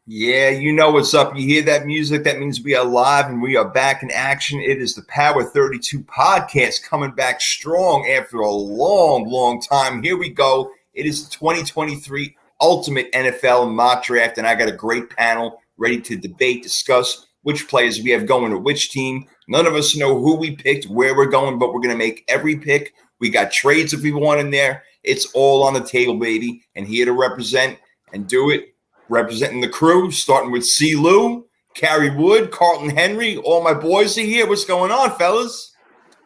Yeah, you know what's up. You hear that music? That means we are live and we are back in action. It is the Power 32 podcast coming back strong after a long, long time. Here we go. It is the 2023 Ultimate NFL Mock Draft, and I got a great panel ready to debate, discuss which players we have going to which team. None of us know who we picked, where we're going, but we're going to make every pick. We got trades if we want in there. It's all on the table, baby, and here to represent and do it. Representing the crew, starting with C. Lou, Carrie Wood, Carlton Henry. All my boys are here. What's going on, fellas?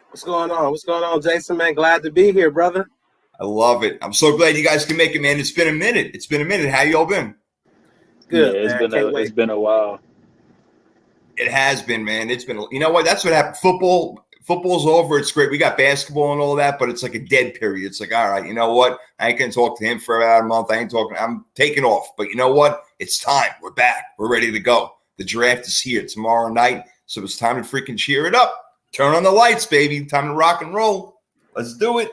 What's going on? What's going on, Jason, man? Glad to be here, brother. I love it. I'm so glad you guys can make it, man. It's been a minute. How y'all been? Good, yeah, it's been a while. It has been, man. It's been, you know what? That's what happened. Football's over. It's great. We got basketball and all that, but it's like a dead period. It's like, all right, you know what? I ain't going to talk to him for about a month. I'm taking off. But you know what? It's time. We're back. We're ready to go. The draft is here tomorrow night, so it's time to freaking cheer it up. Turn on the lights, baby. Time to rock and roll. Let's do it.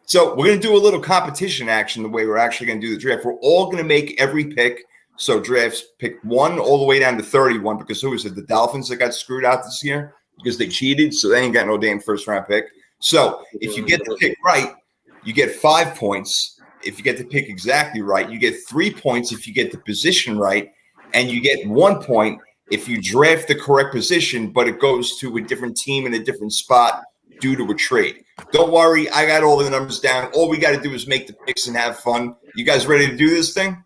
So we're going to do a little competition action the way we're actually going to do the draft. We're all going to make every pick. So drafts pick 1 all the way down to 31 because who was it? The Dolphins that got screwed out this year? Because they cheated, so they ain't got no damn first-round pick. So if you get the pick right, you get 5 points. If you get the pick exactly right, you get 3 points if you get the position right, and you get 1 point if you draft the correct position, but it goes to a different team in a different spot due to a trade. Don't worry, I got all the numbers down. All we got to do is make the picks and have fun. You guys ready to do this thing?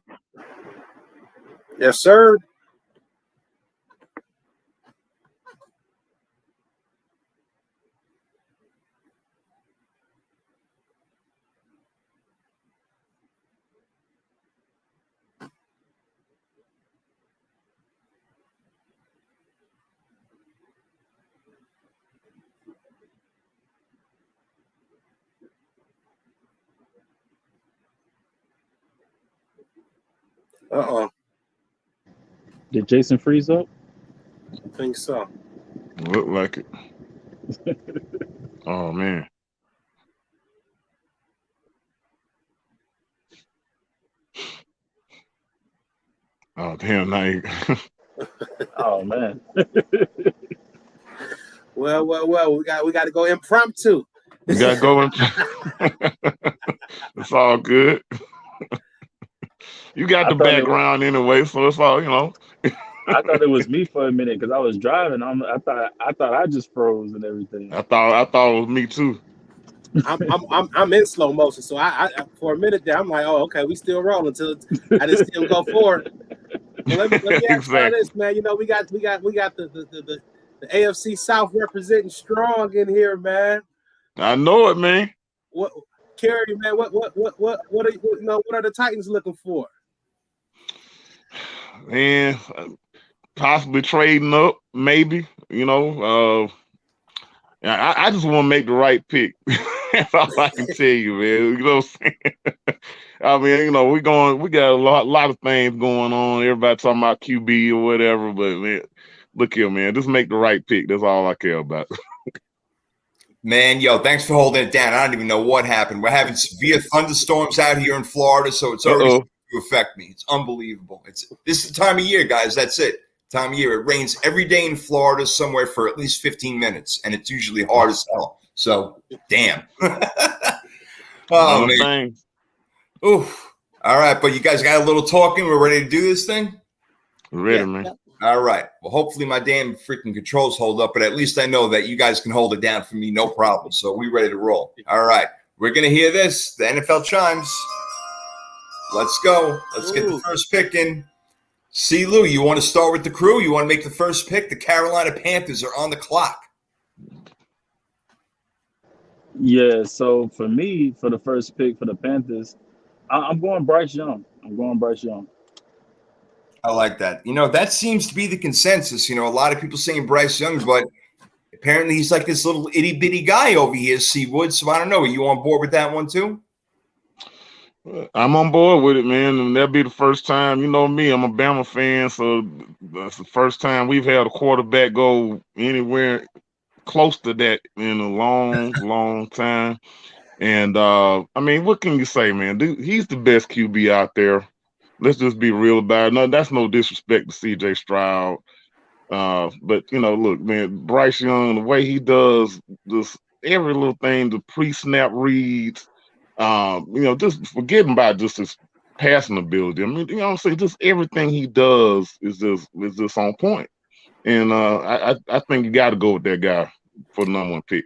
Yes, sir. Uh-oh. Did Jason freeze up? I think so. Look like it. Oh, man. Oh, damn. Now you... Oh, man. Well. We got to go impromptu. You got to go in. It's all good. You got the background anyway, so it's all, you know. I thought it was me for a minute because I was driving. I thought I just froze and everything. I thought it was me too. I'm in slow motion, so I for a minute there I'm like, oh, okay, we still rolling until I just see him go forward. Well, let me ask you this, man. You know, we got the AFC South representing strong in here, man. I know it, man. What, Kerry, man? What are the Titans looking for? Man, possibly trading up, maybe. You know, I just want to make the right pick. That's all I can tell you, man. You know what I'm saying? I mean, you know, we got a lot of things going on. Everybody talking about QB or whatever, but man, look here, man. Just make the right pick. That's all I care about. Man, yo, thanks for holding it down. I don't even know what happened. We're having severe thunderstorms out here in Florida, so it's already to affect me. It's unbelievable. This is the time of year, guys. That's it. Time of year. It rains every day in Florida somewhere for at least 15 minutes, and it's usually hard as hell. So, damn. Oh, man. Oof. All right, but you guys got a little talking. We're ready to do this thing? We're ready, man. All right. Well, hopefully my damn freaking controls hold up, but at least I know that you guys can hold it down for me, no problem. So we ready to roll. All right. We're going to hear this. The NFL chimes. Let's go. Let's get the first pick in. C. Lou, you want to start with the crew? You want to make the first pick? The Carolina Panthers are on the clock. Yeah, so for me, for the first pick for the Panthers, I'm going Bryce Young. I'm going Bryce Young. I like that. That seems to be the consensus. A lot of people saying Bryce Young, but apparently he's like this little itty bitty guy over here, Seawood. So I don't know. Are you on board with that one too? I'm on board with it, man, and that'll be the first time. You know me, I'm a Bama fan, so that's the first time we've had a quarterback go anywhere close to that in a long, long time. And I mean, what can you say, man? Dude, he's the best QB out there. Let's just be real about it. No, that's no disrespect to CJ Stroud. But look, man, Bryce Young, the way he does just every little thing, the pre-snap reads, just forgetting about just his passing ability. I mean, I'm saying just everything he does is just on point. And I think you got to go with that guy for the number one pick.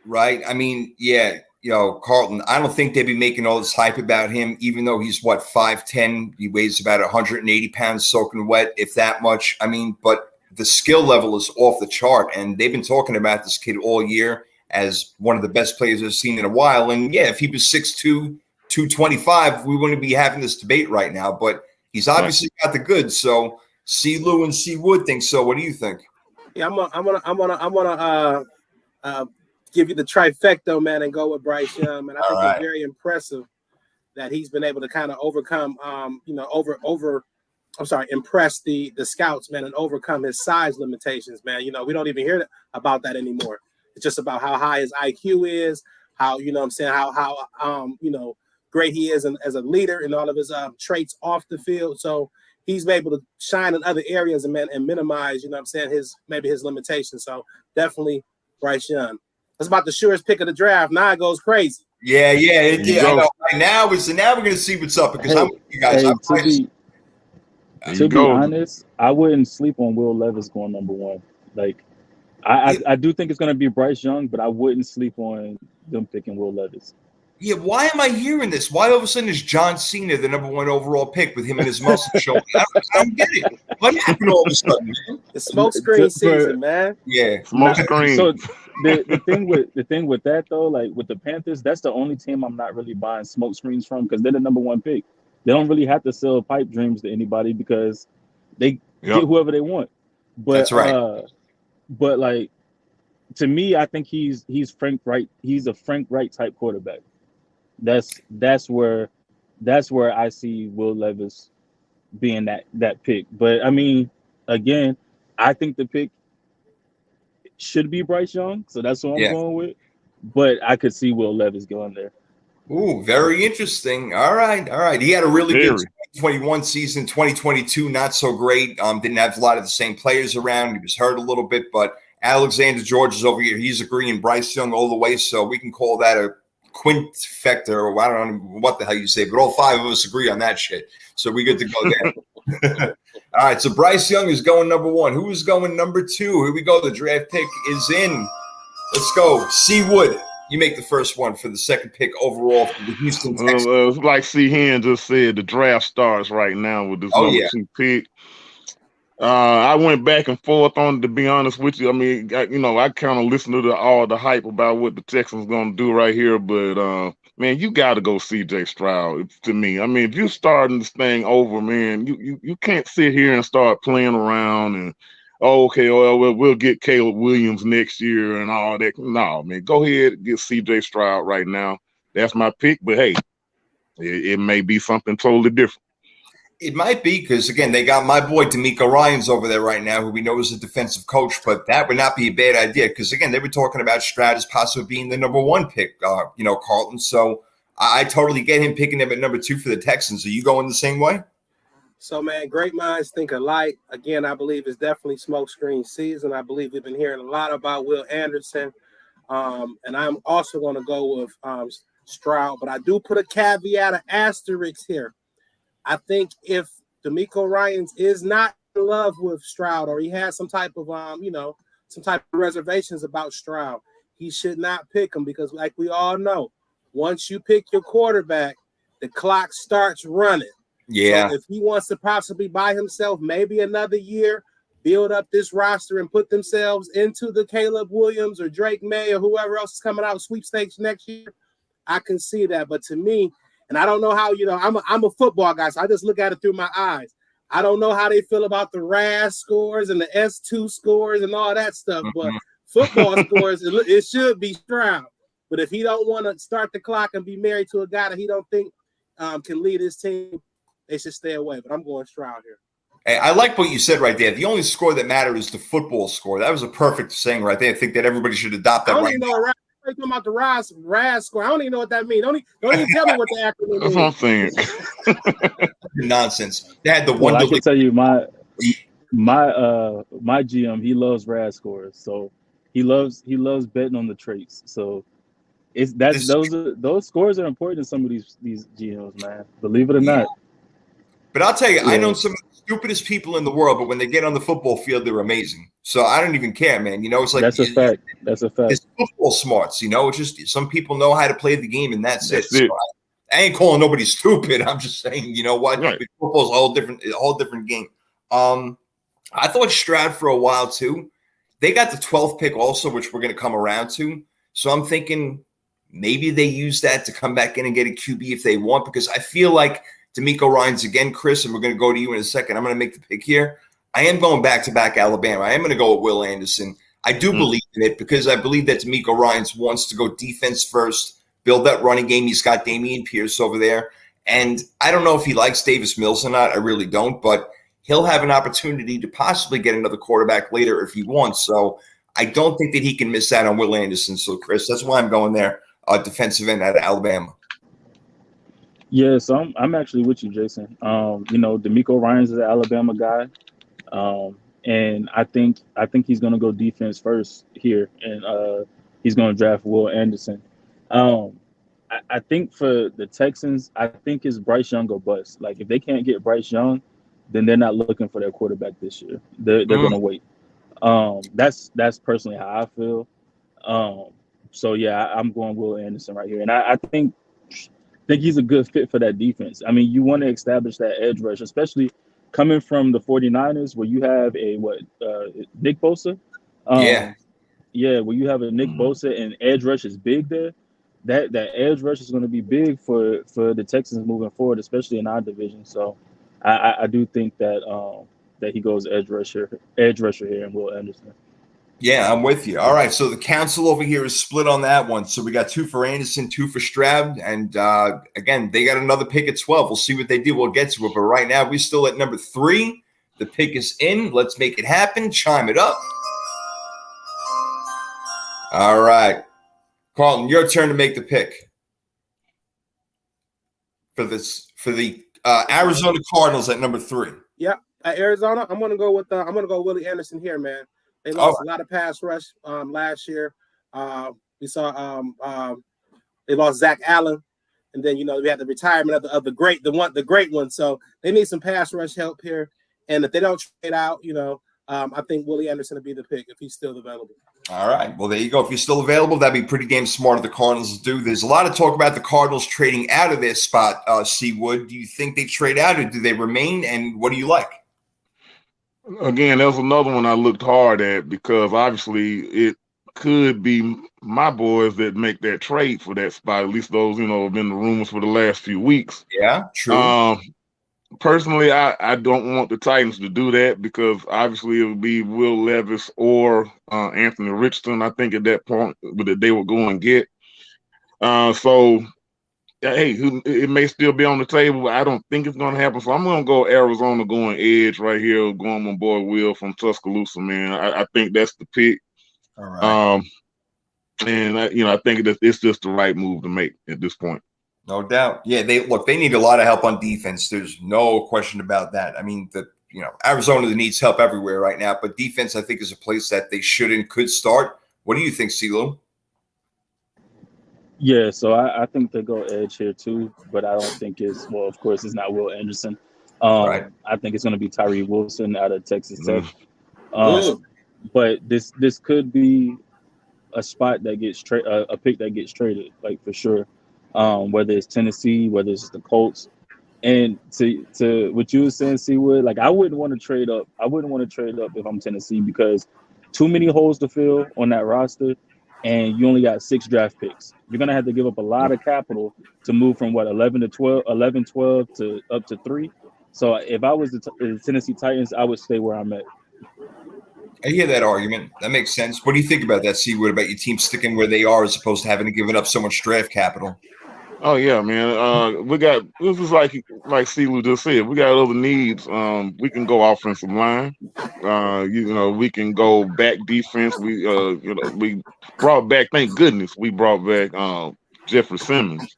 Right. I mean, yeah, Carlton, I don't think they'd be making all this hype about him, even though he's 5'10". He weighs about 180 pounds soaking wet, if that much. I mean, but the skill level is off the chart. And they've been talking about this kid all year as one of the best players I've seen in a while. And yeah, if he was 6'2", 225, we wouldn't be having this debate right now. But he's obviously got the goods. So C. Lou and C. Wood think so. What do you think? Yeah, I'm gonna give you the trifecta, man, and go with Bryce Young. Man, I think it's very impressive that he's been able to kind of overcome, impress the scouts, man, and overcome his size limitations, man. We don't even hear about that anymore. It's just about how high his IQ is, how, how great he is as a leader and all of his traits off the field. So he's able to shine in other areas and minimize, his limitations. So definitely Bryce Young. That's about the surest pick of the draft. Now it goes crazy. Yeah. I know. Right now we're going to see what's up because I'm with you guys. To be honest, I wouldn't sleep on Will Levis going number one. Like, I do think it's going to be Bryce Young, but I wouldn't sleep on them picking Will Levis. Yeah, why am I hearing this? Why all of a sudden is John Cena the number one overall pick with him and his muscle show? I don't get it. What happened all of a sudden? It's smoke screen season, man. Yeah, smoke screen. So the thing with that though, like with the Panthers, that's the only team I'm not really buying smoke screens from because they're the number one pick. They don't really have to sell pipe dreams to anybody because they get whoever they want. But that's right. But like to me, I think he's Frank Wright. He's a Frank Wright type quarterback. That's where I see Will Levis being that pick. But I mean, again, I think the pick should be Bryce Young, so that's what I'm going with. But I could see Will Levis going there. Ooh, very interesting. All right. He had a really good 2021 season. 2022, not so great. Didn't have a lot of the same players around. He was hurt a little bit, but Alexander George is over here. He's agreeing Bryce Young all the way, so we can call that a quintfecta, or I don't know what the hell you say, but all five of us agree on that shit. So we good to go there. All right, so Bryce Young is going number one. Who is going number two? Here we go. The draft pick is in. Let's go. C. Wood, you make the first one for the second pick overall for the Houston Texans. Like C. Hen just said, the draft starts right now with this number two pick. I went back and forth on it, to be honest with you. I mean, I kind of listened to all the hype about what the Texans going to do right here. But, man, you got to go CJ Stroud to me. I mean, if you're starting this thing over, man, you can't sit here and start playing around and, we'll get Caleb Williams next year and all that. No, man, go ahead and get CJ Stroud right now. That's my pick. But, hey, it may be something totally different. It might be because, again, they got my boy DeMeco Ryans over there right now, who we know is a defensive coach, but that would not be a bad idea because, again, they were talking about Stroud as possibly being the number one pick, Carlton. So I totally get him picking him at number two for the Texans. Are you going the same way? So, man, great minds think alike. Again, I believe it's definitely smokescreen season. I believe we've been hearing a lot about Will Anderson, and I'm also going to go with Stroud, but I do put a caveat, an asterisk here. I think if DeMeco Ryans is not in love with Stroud or he has some type of reservations about Stroud, he should not pick him because, like we all know, once you pick your quarterback, the clock starts running. Yeah. So if he wants to possibly buy himself maybe another year build up this roster and put themselves into the Caleb Williams or Drake May or whoever else is coming out sweepstakes next year, I can see that. But to me, and I don't know how, I'm a football guy, so I just look at it through my eyes. I don't know how they feel about the RAS scores and the S2 scores and all that stuff, but football scores, it should be Stroud. But if he don't want to start the clock and be married to a guy that he don't think can lead his team, they should stay away. But I'm going Stroud here. Hey, I like what you said right there. The only score that matters is the football score. That was a perfect saying right there. I think that everybody should adopt that. I don't even know talking about the RAS score. I don't even know what that means. Don't even tell me what the acronym That's what I'm saying. Nonsense. They had the Well, one. I can tell you my GM, he loves RAS scores, so he loves betting on the traits. So those scores are important in some of these GMs, man. Believe it or not. But I'll tell you, I know some of the stupidest people in the world, but when they get on the football field, they're amazing. So I don't even care, man. It's like that's a fact. That's a fact. It's football smarts, It's just some people know how to play the game, and that's it. it. So I ain't calling nobody stupid. I'm just saying, you know what? Right. Football's a whole different game. I thought Stroud for a while too. They got the 12th pick also, which we're going to come around to. So I'm thinking maybe they use that to come back in and get a QB if they want, because I feel like DeMeco Ryans again, Chris, and we're going to go to you in a second. I'm going to make the pick here. I am going back-to-back Alabama. I am going to go with Will Anderson. I do believe in it because I believe that DeMeco Ryans wants to go defense first, build that running game. He's got Dameon Pierce over there. And I don't know if he likes Davis Mills or not. I really don't. But he'll have an opportunity to possibly get another quarterback later if he wants. So I don't think that he can miss out on Will Anderson. So, Chris, that's why I'm going there, defensive end out of Alabama. Yeah, so I'm actually with you, Jason. DeMeco Ryans is an Alabama guy, and I think he's going to go defense first here, and he's going to draft Will Anderson. I think for the Texans, I think it's Bryce Young or bust. Like if they can't get Bryce Young, then they're not looking for their quarterback this year. They're going to wait. That's personally how I feel. So yeah, I'm going Will Anderson right here, and I think he's a good fit for that defense. I mean, you want to establish that edge rush, especially coming from the 49ers where you have Nick Bosa. Where you have a Nick Bosa and edge rush is big there. That edge rush is going to be big for the Texans moving forward, especially in our division. So I do think that he goes edge rusher here and Will Anderson. Yeah, I'm with you. All right, so the council over here is split on that one. So we got 2 for Anderson, 2 for Stroud. And again, they got another pick at 12. We'll see what they do. We'll get to it. But right now, we're still at number 3. The pick is in. Let's make it happen. Chime it up. All right. Carlton, your turn to make the pick for the Arizona Cardinals at number 3. Yeah, at Arizona, I'm gonna go Willie Anderson here, man. They lost a lot of pass rush last year. We saw they lost Zach Allen, and then we had the retirement of the great one. So they need some pass rush help here. And if they don't trade out, I think Willie Anderson will be the pick if he's still available. All right. Well, there you go. If he's still available, that'd be pretty damn smart of the Cardinals to do. There's a lot of talk about the Cardinals trading out of their spot, Seawood. Do you think they trade out or do they remain? And what do you like? Again, that was another one I looked hard at because obviously it could be my boys that make that trade for that spot. At least those, have been the rumors for the last few weeks. Yeah, true. Personally, I don't want the Titans to do that because obviously it would be Will Levis or Anthony Richardson. I think at that point that they would go and get. Hey, it may still be on the table, but I don't think it's going to happen. So I'm going to go Arizona going edge right here, going my boy Will from Tuscaloosa, man. I think that's the pick. All right. And I think that it's just the right move to make at this point. No doubt. Yeah, they need a lot of help on defense. There's no question about that. I mean, Arizona needs help everywhere right now, but defense, I think, is a place that they should and could start. What do you think, CeeLo? Yeah, so I think they go edge here too, but I don't think of course, it's not Will Anderson. Right. I think it's going to be Tyree Wilson out of Texas Tech. But this could be a spot that gets a pick that gets traded, like for sure. Whether it's Tennessee, whether it's the Colts, And to what you were saying, Seawood, like I wouldn't want to trade up. I wouldn't want to trade up if I'm Tennessee because too many holes to fill on that roster, and you only got 6 draft picks. You're gonna have to give up a lot of capital to move from 11 to 12, 11, 12 to up to 3. So if I was the Tennessee Titans, I would stay where I'm at. I hear that argument. That makes sense. What do you think about that, Seawood, about your team sticking where they are as opposed to having to give up so much draft capital? Oh yeah, man. We got this is like CeeLo just said. We got other needs. We can go offensive line. We can go back defense. We brought back. Thank goodness we brought back Jeffrey Simmons.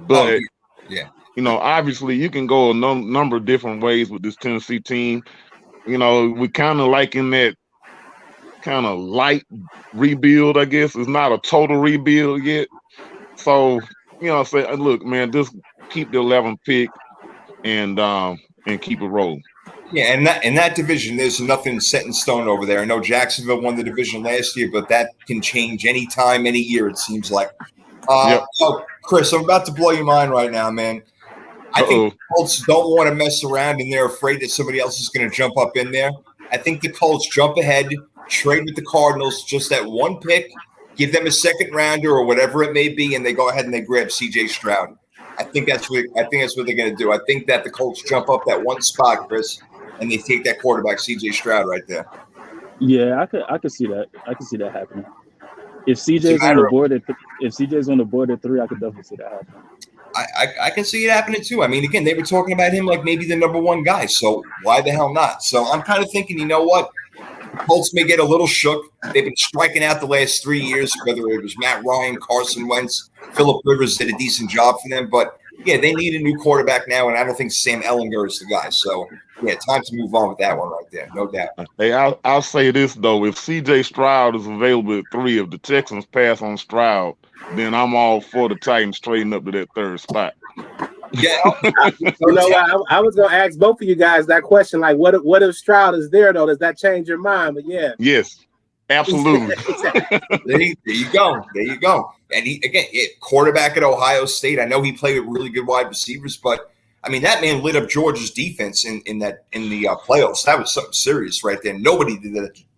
But yeah, obviously you can go a number of different ways with this Tennessee team. We kind of like in that kind of light rebuild. I guess it's not a total rebuild yet. So. Say, look, man, just keep the 11th pick and keep it rolling. Yeah, and in that division, there's nothing set in stone over there. I know Jacksonville won the division last year, but that can change any time, any year, it seems like. Yep. So, Chris, I'm about to blow your mind right now, man. I think the Colts don't want to mess around, and they're afraid that somebody else is going to jump up in there. I think the Colts jump ahead, trade with the Cardinals, just that one pick, give them a second rounder or whatever it may be, and they go ahead and they grab C.J. Stroud. I think that's what they're going to do. I think that the Colts jump up that one spot, Chris, and they take that quarterback C.J. Stroud right there. Yeah, I could see that. I could see that happening. If CJ's on the board at 3, I could definitely see that happening. I can see it happening too. I mean, again, they were talking about him like maybe the number 1 guy. So why the hell not? So I'm kind of thinking, you know what? Colts may get a little shook. They've been striking out the last 3 years, whether it was Matt Ryan, Carson Wentz, Phillip Rivers did a decent job for them. But, yeah, they need a new quarterback now, and I don't think Sam Ehlinger is the guy. So, yeah, time to move on with that one right there, no doubt. Hey, I'll say this, though. If C.J. Stroud is available at 3, if the Texans pass on Stroud, then I'm all for the Titans trading up to that 3rd spot. Yeah, I was gonna ask both of you guys that question. Like, what if Stroud is there though? Does that change your mind? But yeah, yes, absolutely. There you go. And he again, quarterback at Ohio State. I know he played with really good wide receivers, but I mean that man lit up Georgia's defense in the playoffs. That was something serious right there. Nobody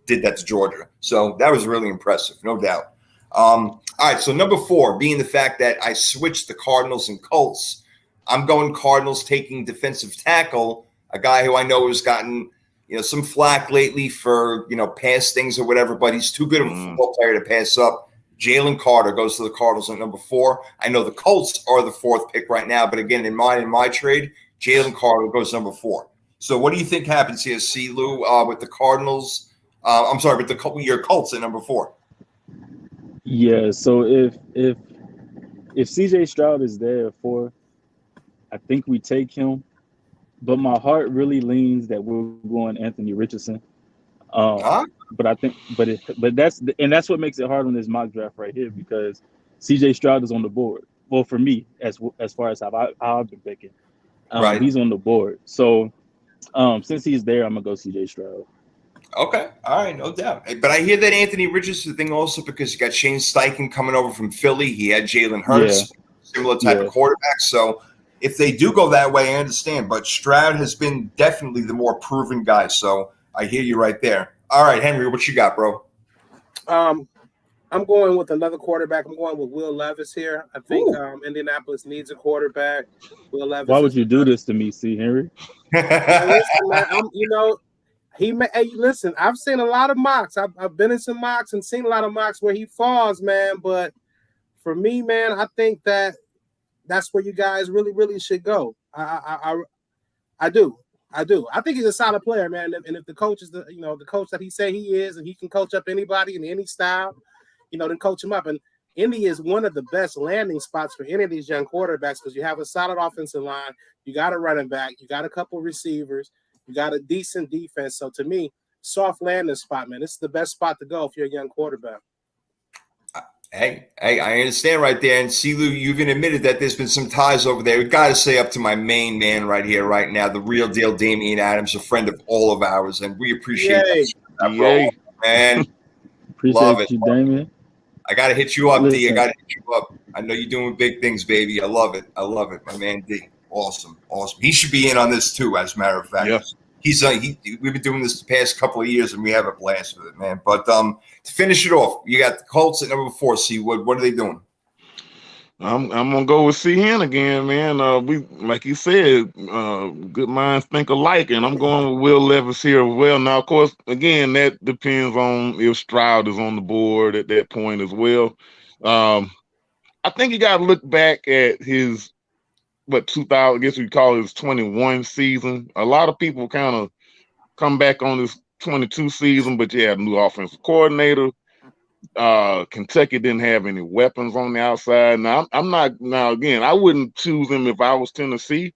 did that to Georgia, so that was really impressive, no doubt. All right, so number 4 being the fact that I switched the Cardinals and Colts. I'm going Cardinals taking defensive tackle, a guy who I know has gotten, some flack lately for, past things or whatever, but he's too good of a football player to pass up. Jalen Carter goes to the Cardinals at number 4. I know the Colts are the 4th pick right now, but again, in my trade, Jalen Carter goes number 4. So what do you think happens here, CeeLo, with the Cardinals? With your Colts at number 4? Yeah, so if CJ Stroud is there at 4, I think we take him, but my heart really leans that we're going Anthony Richardson. But I think, but that's what makes it hard on this mock draft right here because CJ Stroud is on the board. Well, for me, as far as how I've been picking, right. He's on the board. So since he's there, I'm gonna go CJ Stroud. Okay, all right, no doubt. But I hear that Anthony Richardson thing also because you got Shane Steichen coming over from Philly. He had Jalen Hurts, similar type of quarterback. So if they do go that way, I understand. But Stroud has been definitely the more proven guy. So I hear you right there. All right, Henry, what you got, bro? I'm going with another quarterback. I'm going with Will Levis here. I think Indianapolis needs a quarterback. Will Levis. Why would you do this to me, C. Henry? Listen, man, hey, listen, I've seen a lot of mocks. I've been in some mocks and seen a lot of mocks where he falls, man. But for me, man, I think that's where you guys really, really should go. I do. I think he's a solid player, man. And if the coach is the coach that he say he is, and he can coach up anybody in any style, then coach him up. And Indy is one of the best landing spots for any of these young quarterbacks because you have a solid offensive line, you got a running back, you got a couple receivers, you got a decent defense. So to me, soft landing spot, man. This is the best spot to go if you're a young quarterback. Hey, I understand right there. And CeeLo, you even admitted that there's been some ties over there. We've got to say up to my main man right here, right now, the real deal, Damian Adams, a friend of all of ours. And we appreciate that, bro. Man, appreciate you, Damian. I got to hit you up, D. I got to hit you up. I know you're doing big things, baby. I love it. My man, D. Awesome. He should be in on this too, as a matter of fact. Yes. We've been doing this the past couple of years, and we have a blast with it, man. But to finish it off, you got the Colts at number 4. See what are they doing? I'm gonna go with CN again, man. We like you said, good minds think alike, and I'm going with Will Levis here as well. Now, of course, again, that depends on if Stroud is on the board at that point as well. I think you got to look back at his 2000, I guess we call it his 21 season. A lot of people kind of come back on this 22 season, but you had a new offensive coordinator. Kentucky didn't have any weapons on the outside. Now again, I wouldn't choose him if I was Tennessee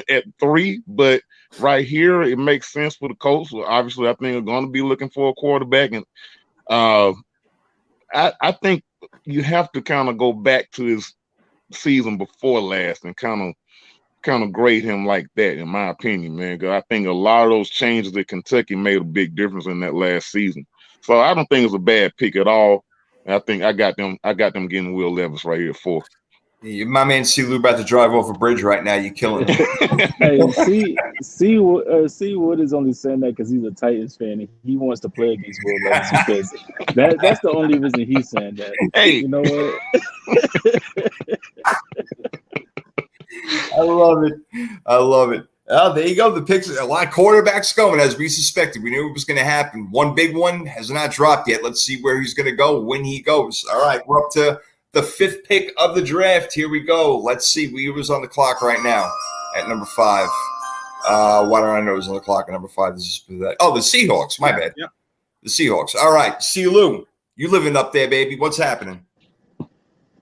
at 3, but right here it makes sense for the Colts. Well, obviously, I think they're going to be looking for a quarterback, and I think you have to kind of go back to his season before last and kind of grade him like that, in my opinion, man. Because I think a lot of those changes at Kentucky made a big difference in that last season. So I don't think it's a bad pick at all. And I think I got them getting Will Levis right here at 4. Yeah, my man C. Lou about to drive off a bridge right now. You're killing him. Hey, C Wood is only saying that because he's a Titans fan and he wants to play against Will Levis because that's the only reason he's saying that. Hey, you know what? I love it. Oh, there you go. The picks. A lot of quarterbacks going as we suspected. We knew it was going to happen. One big one has not dropped yet. Let's see where he's going to go when he goes. All right, we're up to the 5th pick of the draft. Here we go. Let's see. We was on the clock right now at number 5. Why don't I know it was on the clock at number 5? This is that. Oh, the Seahawks. My bad. Yeah. The Seahawks. All right, C. Lou, you living up there, baby. What's happening?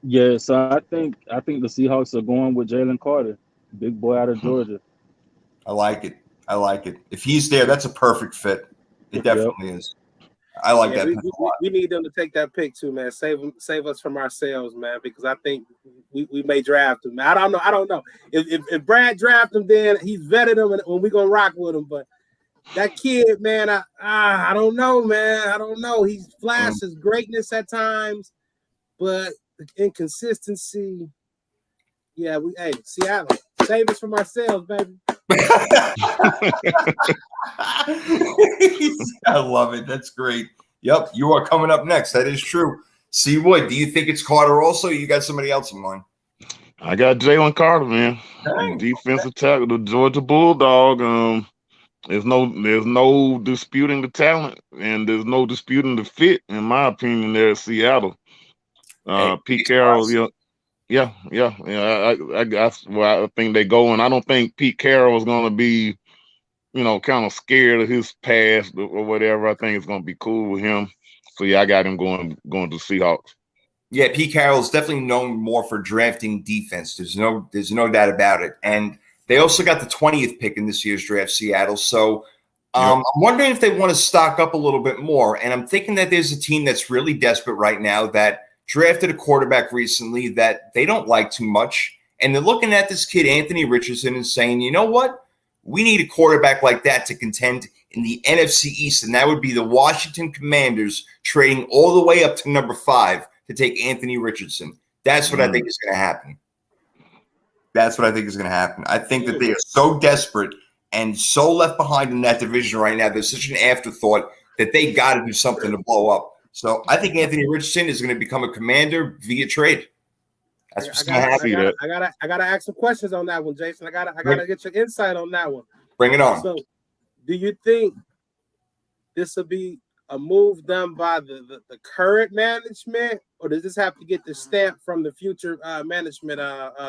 Yeah, so I think the Seahawks are going with Jalen Carter, big boy out of Georgia. I like it. If he's there, that's a perfect fit. It definitely is. I like that. We need them to take that pick too, man. Save us from ourselves, man, because I think we may draft him. I don't know. If Brad draft him, then he's vetted him and we're gonna rock with him. But that kid, man, I don't know, man. I don't know. He flashes greatness at times, but the inconsistency. Yeah, Seattle, save us from ourselves, baby. I love it. That's great. Yep, you are coming up next. That is true. C. Wood, do you think it's Carter also? Or you got somebody else in mind? I got Jalen Carter, man. Defensive tackle, the Georgia Bulldog. There's no disputing the talent, and there's no disputing the fit, in my opinion, there at Seattle. Pete Carroll, Yeah. I think they go, and I don't think Pete Carroll is going to be, kind of scared of his past or whatever. I think it's going to be cool with him. So yeah, I got him going to Seahawks. Yeah, Pete Carroll is definitely known more for drafting defense. There's no doubt about it. And they also got the 20th pick in this year's draft, Seattle. So I'm wondering if they want to stock up a little bit more. And I'm thinking that there's a team that's really desperate right now that drafted a quarterback recently that they don't like too much. And they're looking at this kid, Anthony Richardson, and saying, you know what? We need a quarterback like that to contend in the NFC East. And that would be the Washington Commanders trading all the way up to number 5 to take Anthony Richardson. That's what I think is going to happen. I think that they are so desperate and so left behind in that division right now. There's such an afterthought that they got to do something to blow up. So I think Anthony Richardson is going to become a Commander via trade. That's what's going to happen. I gotta ask some questions on that one, Jason. I gotta get your insight on that one. Bring it on. So, do you think this will be a move done by the current management, or does this have to get the stamp from the future management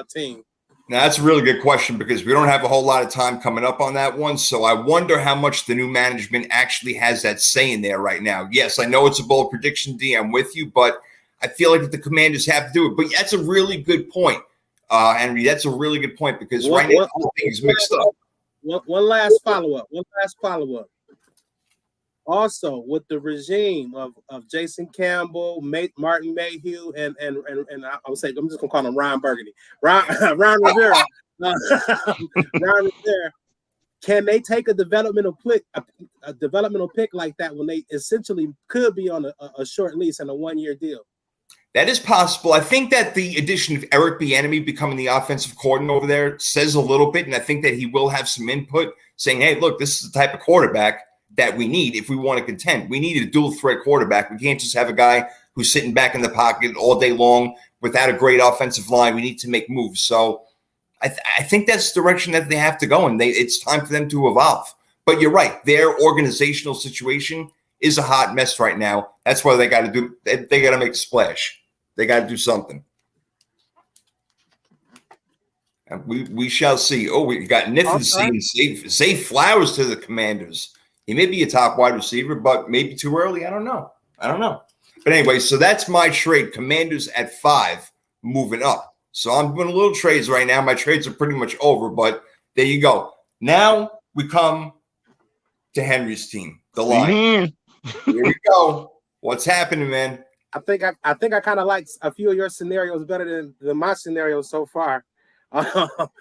team? Now, that's a really good question because we don't have a whole lot of time coming up on that one. So I wonder how much the new management actually has that say in there right now. Yes, I know it's a bold prediction, D. I'm with you, but I feel like the Commanders have to do it. But that's a really good point, Henry. That's a really good point because right now the things mixed up. One last follow-up. Also, with the regime of Jason Campbell, Martin Mayhew, and I would say I'm just gonna call him Ron Burgundy, Ron Rivera, Ron Rivera. Can they take a developmental pick like that when they essentially could be on a short lease and a 1-year deal? That is possible. I think that the addition of Eric Bieniemy becoming the offensive coordinator over there says a little bit, and I think that he will have some input saying, hey, look, this is the type of quarterback that we need if we want to contend. We need a dual threat quarterback. We can't just have a guy who's sitting back in the pocket all day long without a great offensive line. We need to make moves. So I think that's the direction that they have to go, and it's time for them to evolve. But you're right. Their organizational situation is a hot mess right now. That's why they got to make a splash. They got to do something. And we shall see. Oh, we got Nathan saying Zay Flowers to the Commanders. He may be a top wide receiver, but maybe too early. I don't know. But anyway, so that's my trade. Commanders at 5, moving up. So I'm doing a little trades right now. My trades are pretty much over, but there you go. Now we come to Henry's team, the Lions. Here we go. What's happening, man? I think I kind of like a few of your scenarios better than my scenarios so far. But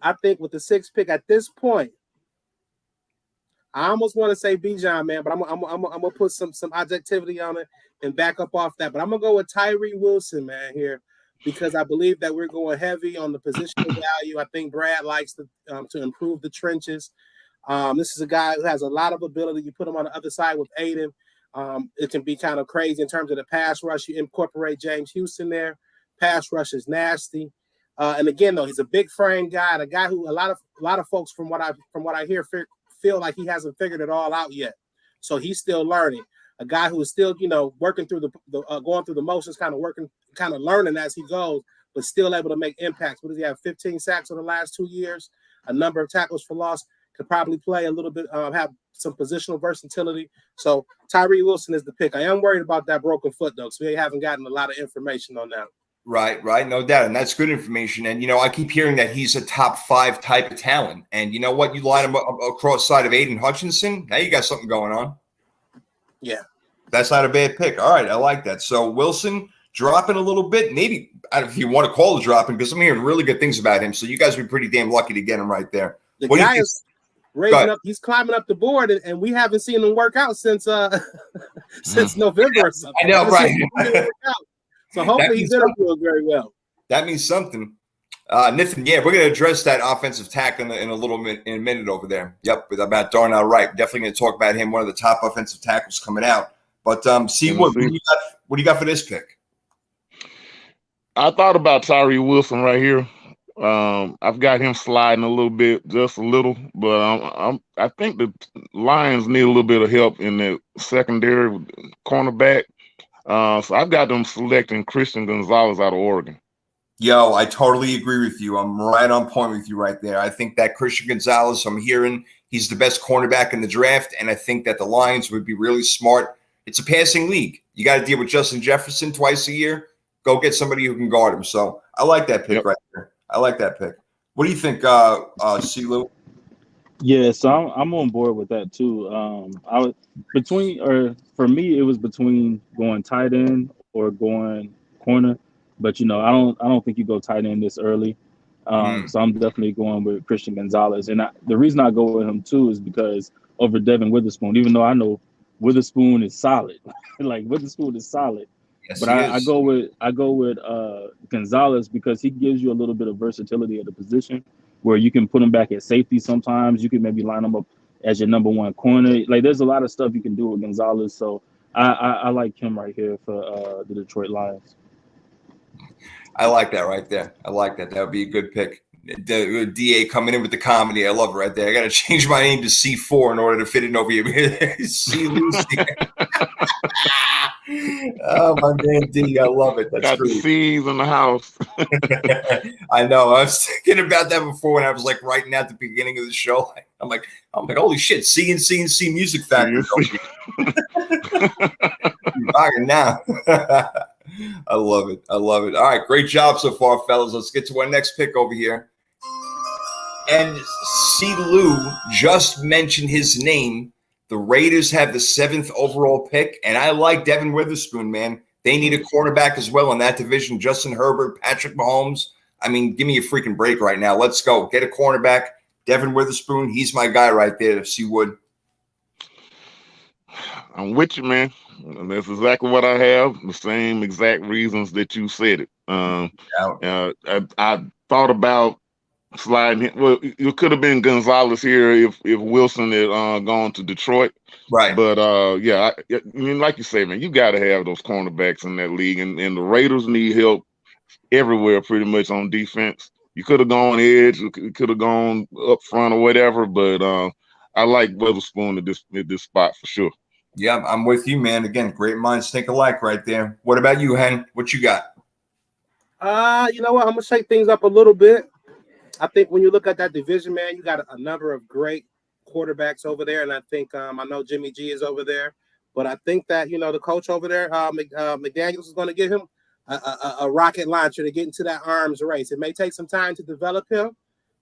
I think with the 6th pick at this point, I almost want to say Bijan, man, but I'm gonna put some objectivity on it and back up off that. But I'm gonna go with Tyree Wilson, man, here, because I believe that we're going heavy on the positional value. I think Brad likes to improve the trenches. This is a guy who has a lot of ability. You put him on the other side with Aiden. It can be kind of crazy in terms of the pass rush. You incorporate James Houston there. Pass rush is nasty. And again, though, he's a big frame guy, and a guy who a lot of folks from what I hear feel like he hasn't figured it all out yet. So he's still learning. A guy who is still, working through going through the motions, kind of learning as he goes, but still able to make impacts. What does he have? 15 sacks in the last 2 years, a number of tackles for loss. Could probably play a little bit, have some positional versatility. So Tyree Wilson is the pick. I am worried about that broken foot, though, because we haven't gotten a lot of information on that. Right. No doubt. And that's good information. And, I keep hearing that he's a top 5 type of talent. And you know what? You line him up across side of Aiden Hutchinson. Now you got something going on. Yeah. That's not a bad pick. All right. I like that. So Wilson dropping a little bit. Maybe if you want to call it dropping, because I'm hearing really good things about him. So you guys would be pretty damn lucky to get him right there. The guy is raising up. He's climbing up the board, and we haven't seen him work out since November or something. I know, right? So hopefully he's doing very well. That means something. Nathan, yeah, we're going to address that offensive tackle in a minute over there. Yep, about Darnell Wright. Definitely going to talk about him, one of the top offensive tackles coming out. But what do you got for this pick? I thought about Tyree Wilson right here. I've got him sliding a little bit, just a little, but I think the Lions need a little bit of help in the secondary cornerback. So I've got them selecting Christian Gonzalez out of Oregon. Yo, I totally agree with you. I'm right on point with you right there. I think that Christian Gonzalez, I'm hearing he's the best cornerback in the draft, and I think that the Lions would be really smart. It's a passing league. You got to deal with Justin Jefferson twice a year. Go get somebody who can guard him. So I like that pick right there. I like that pick. What do you think, C-Lou? Yeah, so I'm on board with that too. For me, it was between going tight end or going corner, but I don't think you go tight end this early. So I'm definitely going with Christian Gonzalez, and the reason I go with him too is because over Devin Witherspoon, even though I know Witherspoon is solid, Witherspoon is solid. Yes, but I go with Gonzalez because he gives you a little bit of versatility at the position where you can put him back at safety sometimes. You can maybe line him up as your number 1 corner. There's a lot of stuff you can do with Gonzalez. So I like him right here for the Detroit Lions. I like that right there. I like that. That would be a good pick. The DA coming in with the comedy. I love it right there. I got to change my name to C4 in order to fit in over here. C Lucy. Oh, my man D. I love it. That's got great. The C's in the house. I know. I was thinking about that before when I was writing at the beginning of the show. I'm like, holy shit, C&C Music Factory. Now. I love it. All right, great job so far, fellas. Let's get to our next pick over here. And C. Lou just mentioned his name. The Raiders have the 7th overall pick, and I like Devin Witherspoon, man. They need a quarterback as well in that division. Justin Herbert, Patrick Mahomes. I mean, give me a freaking break right now. Let's go. Get a cornerback. Devin Witherspoon, he's my guy right there, C. Wood. I'm with you, man. And that's exactly what I have. The same exact reasons that you said it. I thought about sliding him. Well, it could have been Gonzalez here if Wilson had gone to Detroit. Right. But yeah, I mean, like you say, man, you got to have those cornerbacks in that league, and the Raiders need help everywhere pretty much on defense. You could have gone edge, you could have gone up front or whatever, but I like Witherspoon at this spot for sure. Yeah, I'm with you, man. Again, great minds think alike right there. What about you, Hen? What you got? You know what? I'm gonna shake things up a little bit. I think when you look at that division, man, you got a number of great quarterbacks over there, and I think I know Jimmy G is over there, but I think that the coach over there, McDaniels, is going to give him a rocket launcher to get into that arms race. It may take some time to develop him.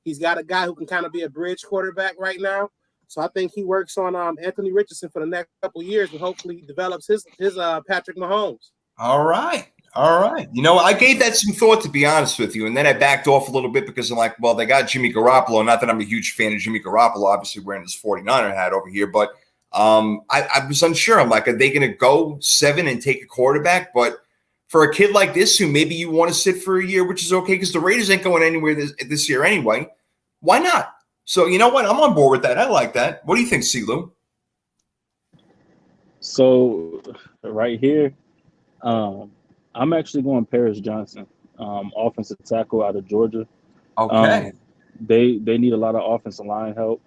He's got a guy who can kind of be a bridge quarterback right now, so I think he works on Anthony Richardson for the next couple of years, and hopefully he develops his Patrick Mahomes. All right. I gave that some thought, to be honest with you, and then I backed off a little bit because I'm like, well, they got Jimmy Garoppolo. Not that I'm a huge fan of Jimmy Garoppolo, obviously wearing his 49er hat over here, but I was unsure. I'm like, are they going to go 7 and take a quarterback? But for a kid like this who maybe you want to sit for a year, which is okay because the Raiders ain't going anywhere this year anyway, why not? So you know what? I'm on board with that. I like that. What do you think, CeeLo? So right here, I'm actually going Paris Johnson, offensive tackle out of Georgia. Okay. They need a lot of offensive line help.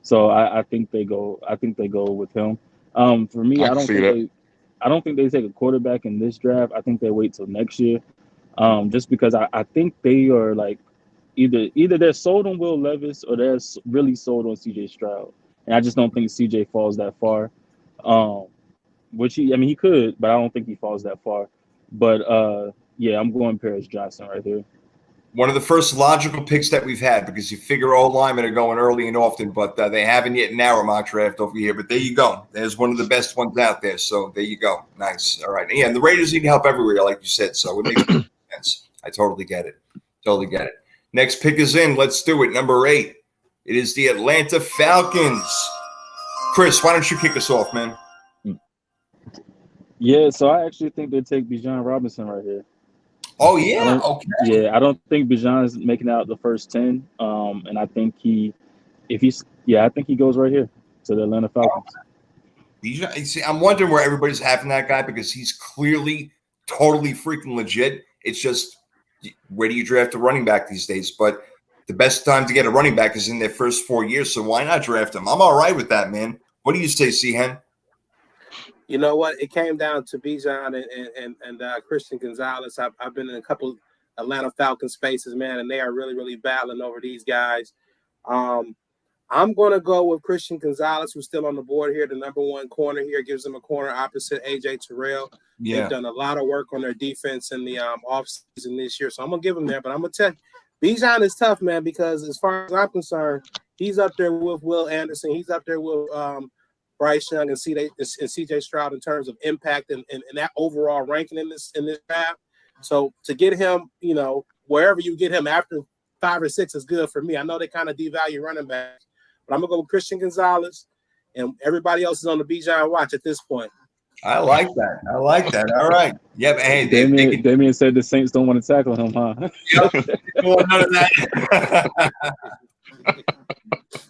So I think they go with him. For me, I don't think they take a quarterback in this draft. I think they wait till next year. Just because I think they are like either they're sold on Will Levis or they're really sold on CJ Stroud. And I just don't think CJ falls that far. Which he could, but I don't think he falls that far. But yeah, I'm going Paris Johnson right here. One of the first logical picks that we've had because you figure all linemen are going early and often, but they haven't yet in our mock draft over here. But there you go. There's one of the best ones out there. So there you go. Nice. All right. Yeah, and the Raiders need help everywhere, like you said. So it makes sense. I totally get it. Next pick is in. Let's do it. Number 8. It is the Atlanta Falcons. Chris, why don't you kick us off, man? Yeah, so I actually think they take Bijan Robinson right here. Oh, yeah? Okay. Yeah, I don't think Bijan is making out the first 10. And I think I think he goes right here to the Atlanta Falcons. Bijan, see, I'm wondering where everybody's having that guy because he's clearly totally freaking legit. It's just, where do you draft a running back these days? But the best time to get a running back is in their first 4 years, so why not draft him? I'm all right with that, man. What do you say, C-Hen? You know what? It came down to Bijan and Christian Gonzalez. I've been in a couple Atlanta Falcons spaces, man, and they are really, really battling over these guys. I'm going to go with Christian Gonzalez, who's still on the board here, the number 1 corner here, gives them a corner opposite A.J. Terrell. Yeah. They've done a lot of work on their defense in the offseason this year, so I'm going to give them there. But I'm going to tell you, Bijan is tough, man, because as far as I'm concerned, he's up there with Will Anderson. He's up there with Bryce Young and CJ Stroud in terms of impact and that overall ranking in this draft. So to get him, wherever you get him after 5 or 6 is good for me. I know they kind of devalue running backs, but I'm gonna go with Christian Gonzalez, and everybody else is on the Bijan watch at this point. I like that. All right. Yeah, but hey, Damien said the Saints don't want to tackle him, huh? Yep. None of that.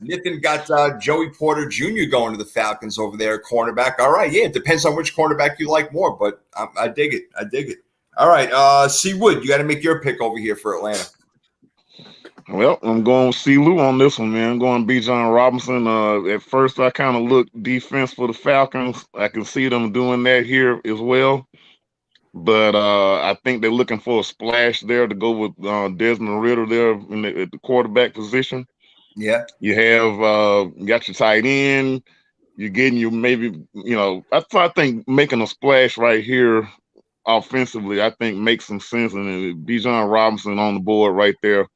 Nathan got Joey Porter Jr. going to the Falcons over there, cornerback. All right, yeah, it depends on which cornerback you like more, but I dig it. All right, C. Wood, you got to make your pick over here for Atlanta. Well, I'm going with CeeLo on this one, man. I'm going Bijan Robinson. At first, I kind of looked defense for the Falcons. I can see them doing that here as well. But I think they're looking for a splash there to go with Desmond Ridder there at the quarterback position. Yeah. You have got your tight end. You're getting I think making a splash right here offensively, I think makes some sense. And Bijan Robinson on the board right there.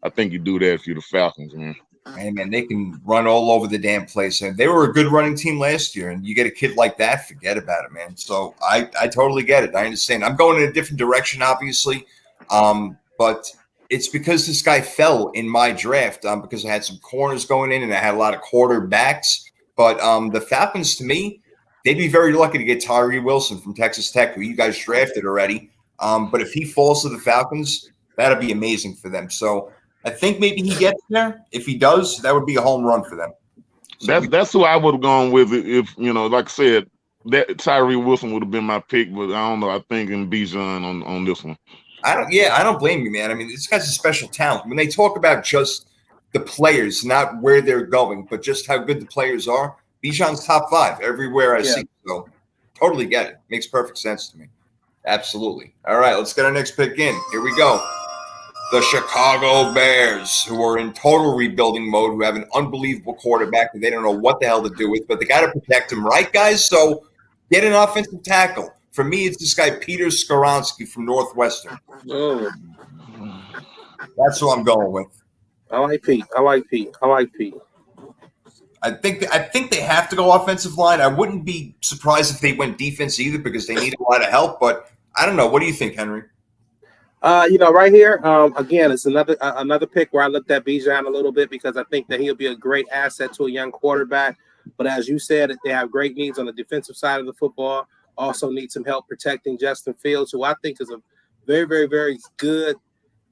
I think you do that if you're the Falcons, man. Hey, man, they can run all over the damn place. And they were a good running team last year. And you get a kid like that, forget about it, man. So I totally get it. I understand. I'm going in a different direction, obviously. But it's because this guy fell in my draft because I had some corners going in and I had a lot of quarterbacks. But the Falcons, to me, they'd be very lucky to get Tyree Wilson from Texas Tech, who you guys drafted already. But if he falls to the Falcons, that'd be amazing for them. So I think maybe he gets there. If he does, that would be a home run for them. So That's who I would have gone with if like I said, that Tyree Wilson would have been my pick, but I don't know. I think in Bijan on this one. I don't blame you, man. I mean, this guy's a special talent. When they talk about just the players, not where they're going, but just how good the players are, Bijan's top 5 everywhere I see. So totally get it. Makes perfect sense to me. Absolutely. All right, let's get our next pick in. Here we go. The Chicago Bears, who are in total rebuilding mode, who have an unbelievable quarterback that they don't know what the hell to do with, but they got to protect him, right, guys? So get an offensive tackle. For me, it's this guy, Peter Skoronski from Northwestern. Oh. That's who I'm going with. I like Pete. I think they have to go offensive line. I wouldn't be surprised if they went defense either because they need a lot of help, but I don't know. What do you think, Henry? Right here, again, it's another pick where I looked at Bijan a little bit because I think that he'll be a great asset to a young quarterback. But as you said, they have great needs on the defensive side of the football. Also need some help protecting Justin Fields, who I think is a very, very, very good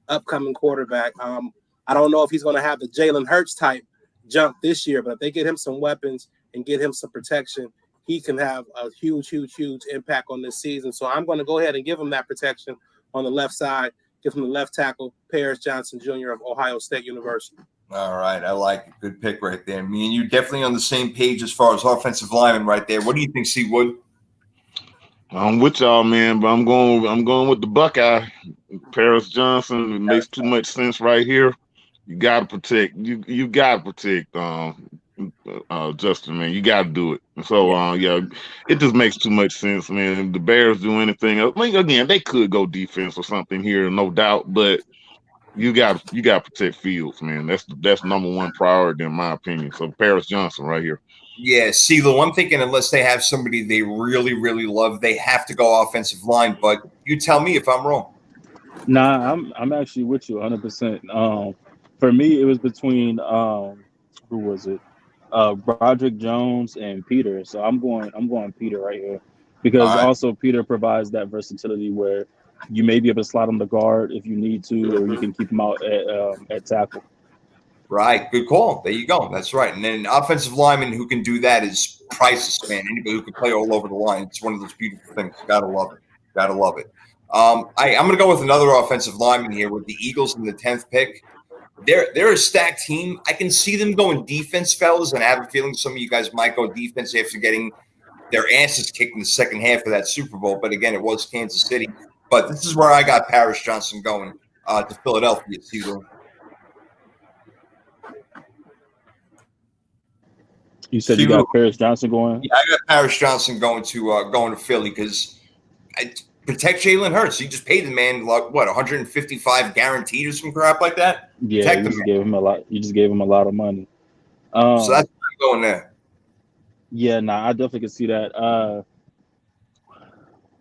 upcoming quarterback. I don't know if he's going to have the Jalen Hurts type jump this year, but if they get him some weapons and get him some protection, he can have a huge, huge, huge impact on this season. So I'm going to go ahead and give him that protection on the left side, give him the left tackle, Paris Johnson Jr. of Ohio State University. All right, I like it. Good pick right there. Me and you definitely on the same page as far as offensive lineman right there. What do you think, C. Wood? I'm with y'all, man, but I'm going with the Buckeye, Paris Johnson. It makes too much sense right here. You got to protect. You got to protect Justin, man. You got to do it. So it just makes too much sense, man. If the Bears do anything else, again, they could go defense or something here, no doubt, but you got to protect Fields, man. That's number one priority in my opinion. So Paris Johnson right here. Yeah, see, Lou, I'm thinking unless they have somebody they really, really love, they have to go offensive line. But you tell me if I'm wrong. Nah, I'm actually with you 100%. For me, it was between who was it? Broderick Jones and Peter. So I'm going Peter right here because also Peter provides that versatility where you may be able to slide on the guard if you need to, or you can keep him out at tackle. Right. Good call. There you go. That's right. And then an offensive lineman who can do that is priceless, man. Anybody who can play all over the line. It's one of those beautiful things. Gotta love it. Gotta love it. I'm going to go with another offensive lineman here with the Eagles in the 10th pick. They're a stacked team. I can see them going defense, fellas, and I have a feeling some of you guys might go defense after getting their asses kicked in the second half of that Super Bowl. But again, it was Kansas City. But this is where I got Paris Johnson going to Philadelphia. You said you got Paris Johnson going? Yeah, I got Paris Johnson going to Philly because protect Jalen Hurts. You just paid the man like what 155 guaranteed or some crap like that. Yeah, you just gave him a lot. You just gave him a lot of money. So that's where I'm going there. Yeah, I definitely can see that.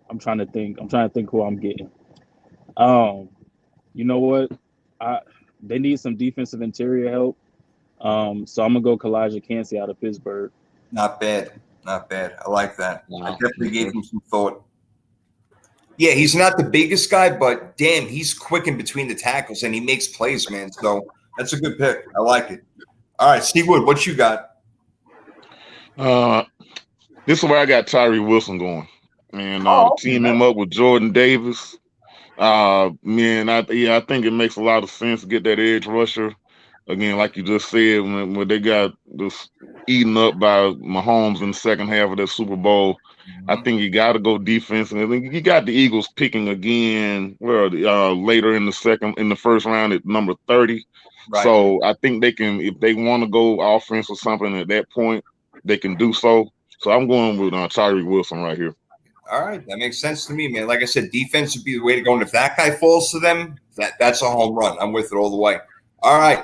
I'm trying to think who I'm getting. You know what? They need some defensive interior help. So I'm gonna go Kalijah Kancey out of Pittsburgh. Not bad. I like that. I definitely gave him some thought. Yeah, he's not the biggest guy, but damn, he's quick in between the tackles and he makes plays, man. So that's a good pick. I like it. All right, Steve Wood, what you got? This is where I got Tyree Wilson going. And team him up with Jordan Davis. Man, I think it makes a lot of sense to get that edge rusher. Again, like you just said, when they got this eaten up by Mahomes in the second half of that Super Bowl, I think you got to go defense. And I think you got the Eagles picking again later in the first round at number 30. Right. So I think they can, if they want to go offense or something at that point, they can do so. So I'm going with Tyree Wilson right here. All right, that makes sense to me, man. Like I said, defense would be the way to go. And if that guy falls to them, that's a home run. I'm with it all the way. All right,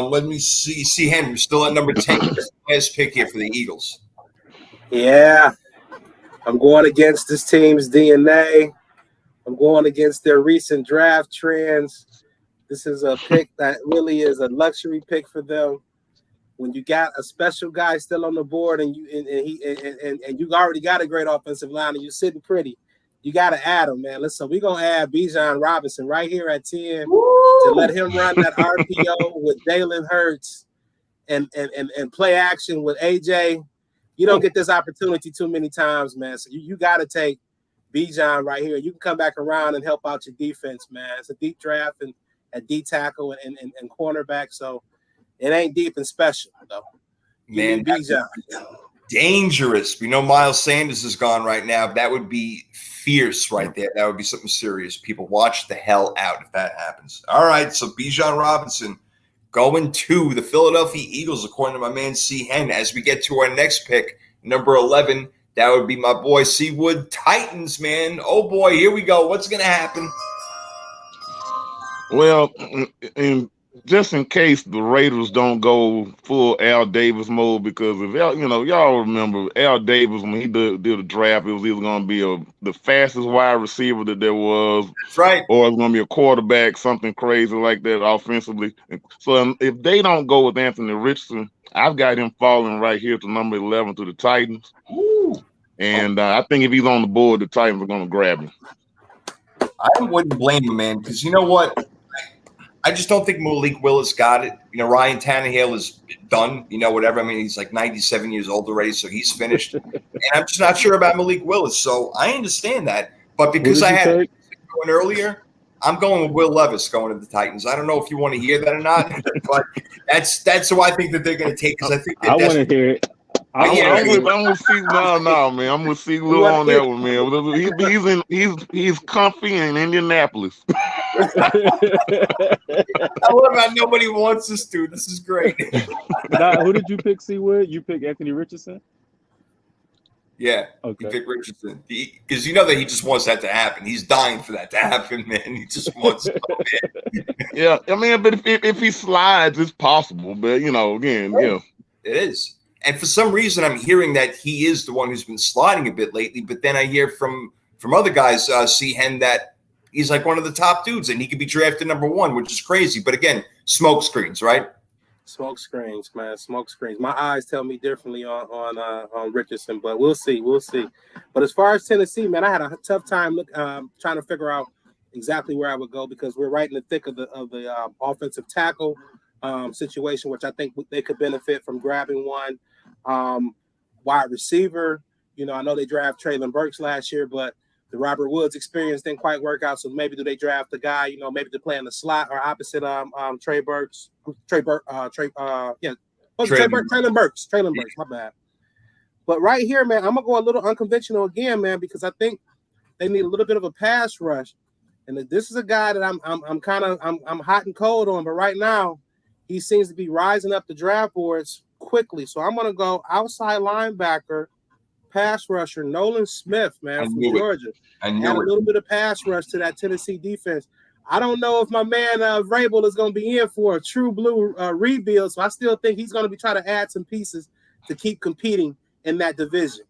let me see. See, Henry, still at number 10. Last pick here for the Eagles. Yeah, I'm going against this team's DNA. I'm going against their recent draft trends. This is a pick that really is a luxury pick for them. when you got a special guy still on the board and you already got a great offensive line and you're sitting pretty, you got to add him, man. Listen, we're going to add Bijan Robinson right here at 10 to let him run that RPO with Jalen Hurts and play action with AJ. You don't get this opportunity too many times, man. So you got to take Bijan right here. You can come back around and help out your defense, man. It's a deep draft and a D tackle and cornerback. So it ain't deep and special, though. Man, Bijan. Dangerous. We know Miles Sanders is gone right now. That would be fierce right there. That would be something serious. People watch the hell out if that happens. All right, so Bijan Robinson going to the Philadelphia Eagles, according to my man C. Hen. As we get to our next pick, number 11, that would be my boy C. Wood. Titans, man. Oh, boy, here we go. What's going to happen? Well, just in case the Raiders don't go full Al Davis mode, because if y'all remember Al Davis when he did the draft, it was either going to be the fastest wide receiver that there was, that's right, or it's going to be a quarterback, something crazy like that offensively. So if they don't go with Anthony Richardson, I've got him falling right here to number 11 to the Titans. Ooh. And I think if he's on the board, the Titans are going to grab him. I wouldn't blame him, man, because you know what? I just don't think Malik Willis got it. Ryan Tannehill is done, whatever. I mean, he's like 97 years old already, so he's finished. And I'm just not sure about Malik Willis. So I understand that. But because I had going earlier, I'm going with Will Levis going to the Titans. I don't know if you want to hear that or not, but that's who I think that they're going to take, because I think I want to hear it. I'm gonna see man. I'm gonna see Lil on that one, man. He's comfy in Indianapolis. I love how nobody wants this dude. This is great. Now, who did you pick, C. Wood? You pick Anthony Richardson? Yeah, okay. You pick Richardson because you know that he just wants that to happen. He's dying for that to happen, man. He just wants it. Yeah, I mean, but if he slides, it's possible. But again, it is. And for some reason, I'm hearing that he is the one who's been sliding a bit lately. But then I hear from other guys, C. Hen, that he's like one of the top dudes, and he could be drafted number 1, which is crazy. But again, smoke screens, right? Smoke screens, man. Smoke screens. My eyes tell me differently on Richardson, but we'll see. But as far as Tennessee, man, I had a tough time trying to figure out exactly where I would go, because we're right in the thick of the offensive tackle situation, which I think they could benefit from grabbing one. Wide receiver, I know they drafted Traylon Burks last year, but the Robert Woods experience didn't quite work out. So maybe do they draft the guy, maybe to play in the slot or opposite Traylon Burks, my bad. But right here, man, I'm gonna go a little unconventional again, man, because I think they need a little bit of a pass rush. And this is a guy that I'm hot and cold on, but right now he seems to be rising up the draft boards quickly. So I'm gonna go outside linebacker, pass rusher Nolan Smith, man, from Georgia. I Add knew a little bit of pass rush to that Tennessee defense. I don't know if my man Vrabel is going to be in for a true blue rebuild, so I still think he's going to be trying to add some pieces to keep competing in that division.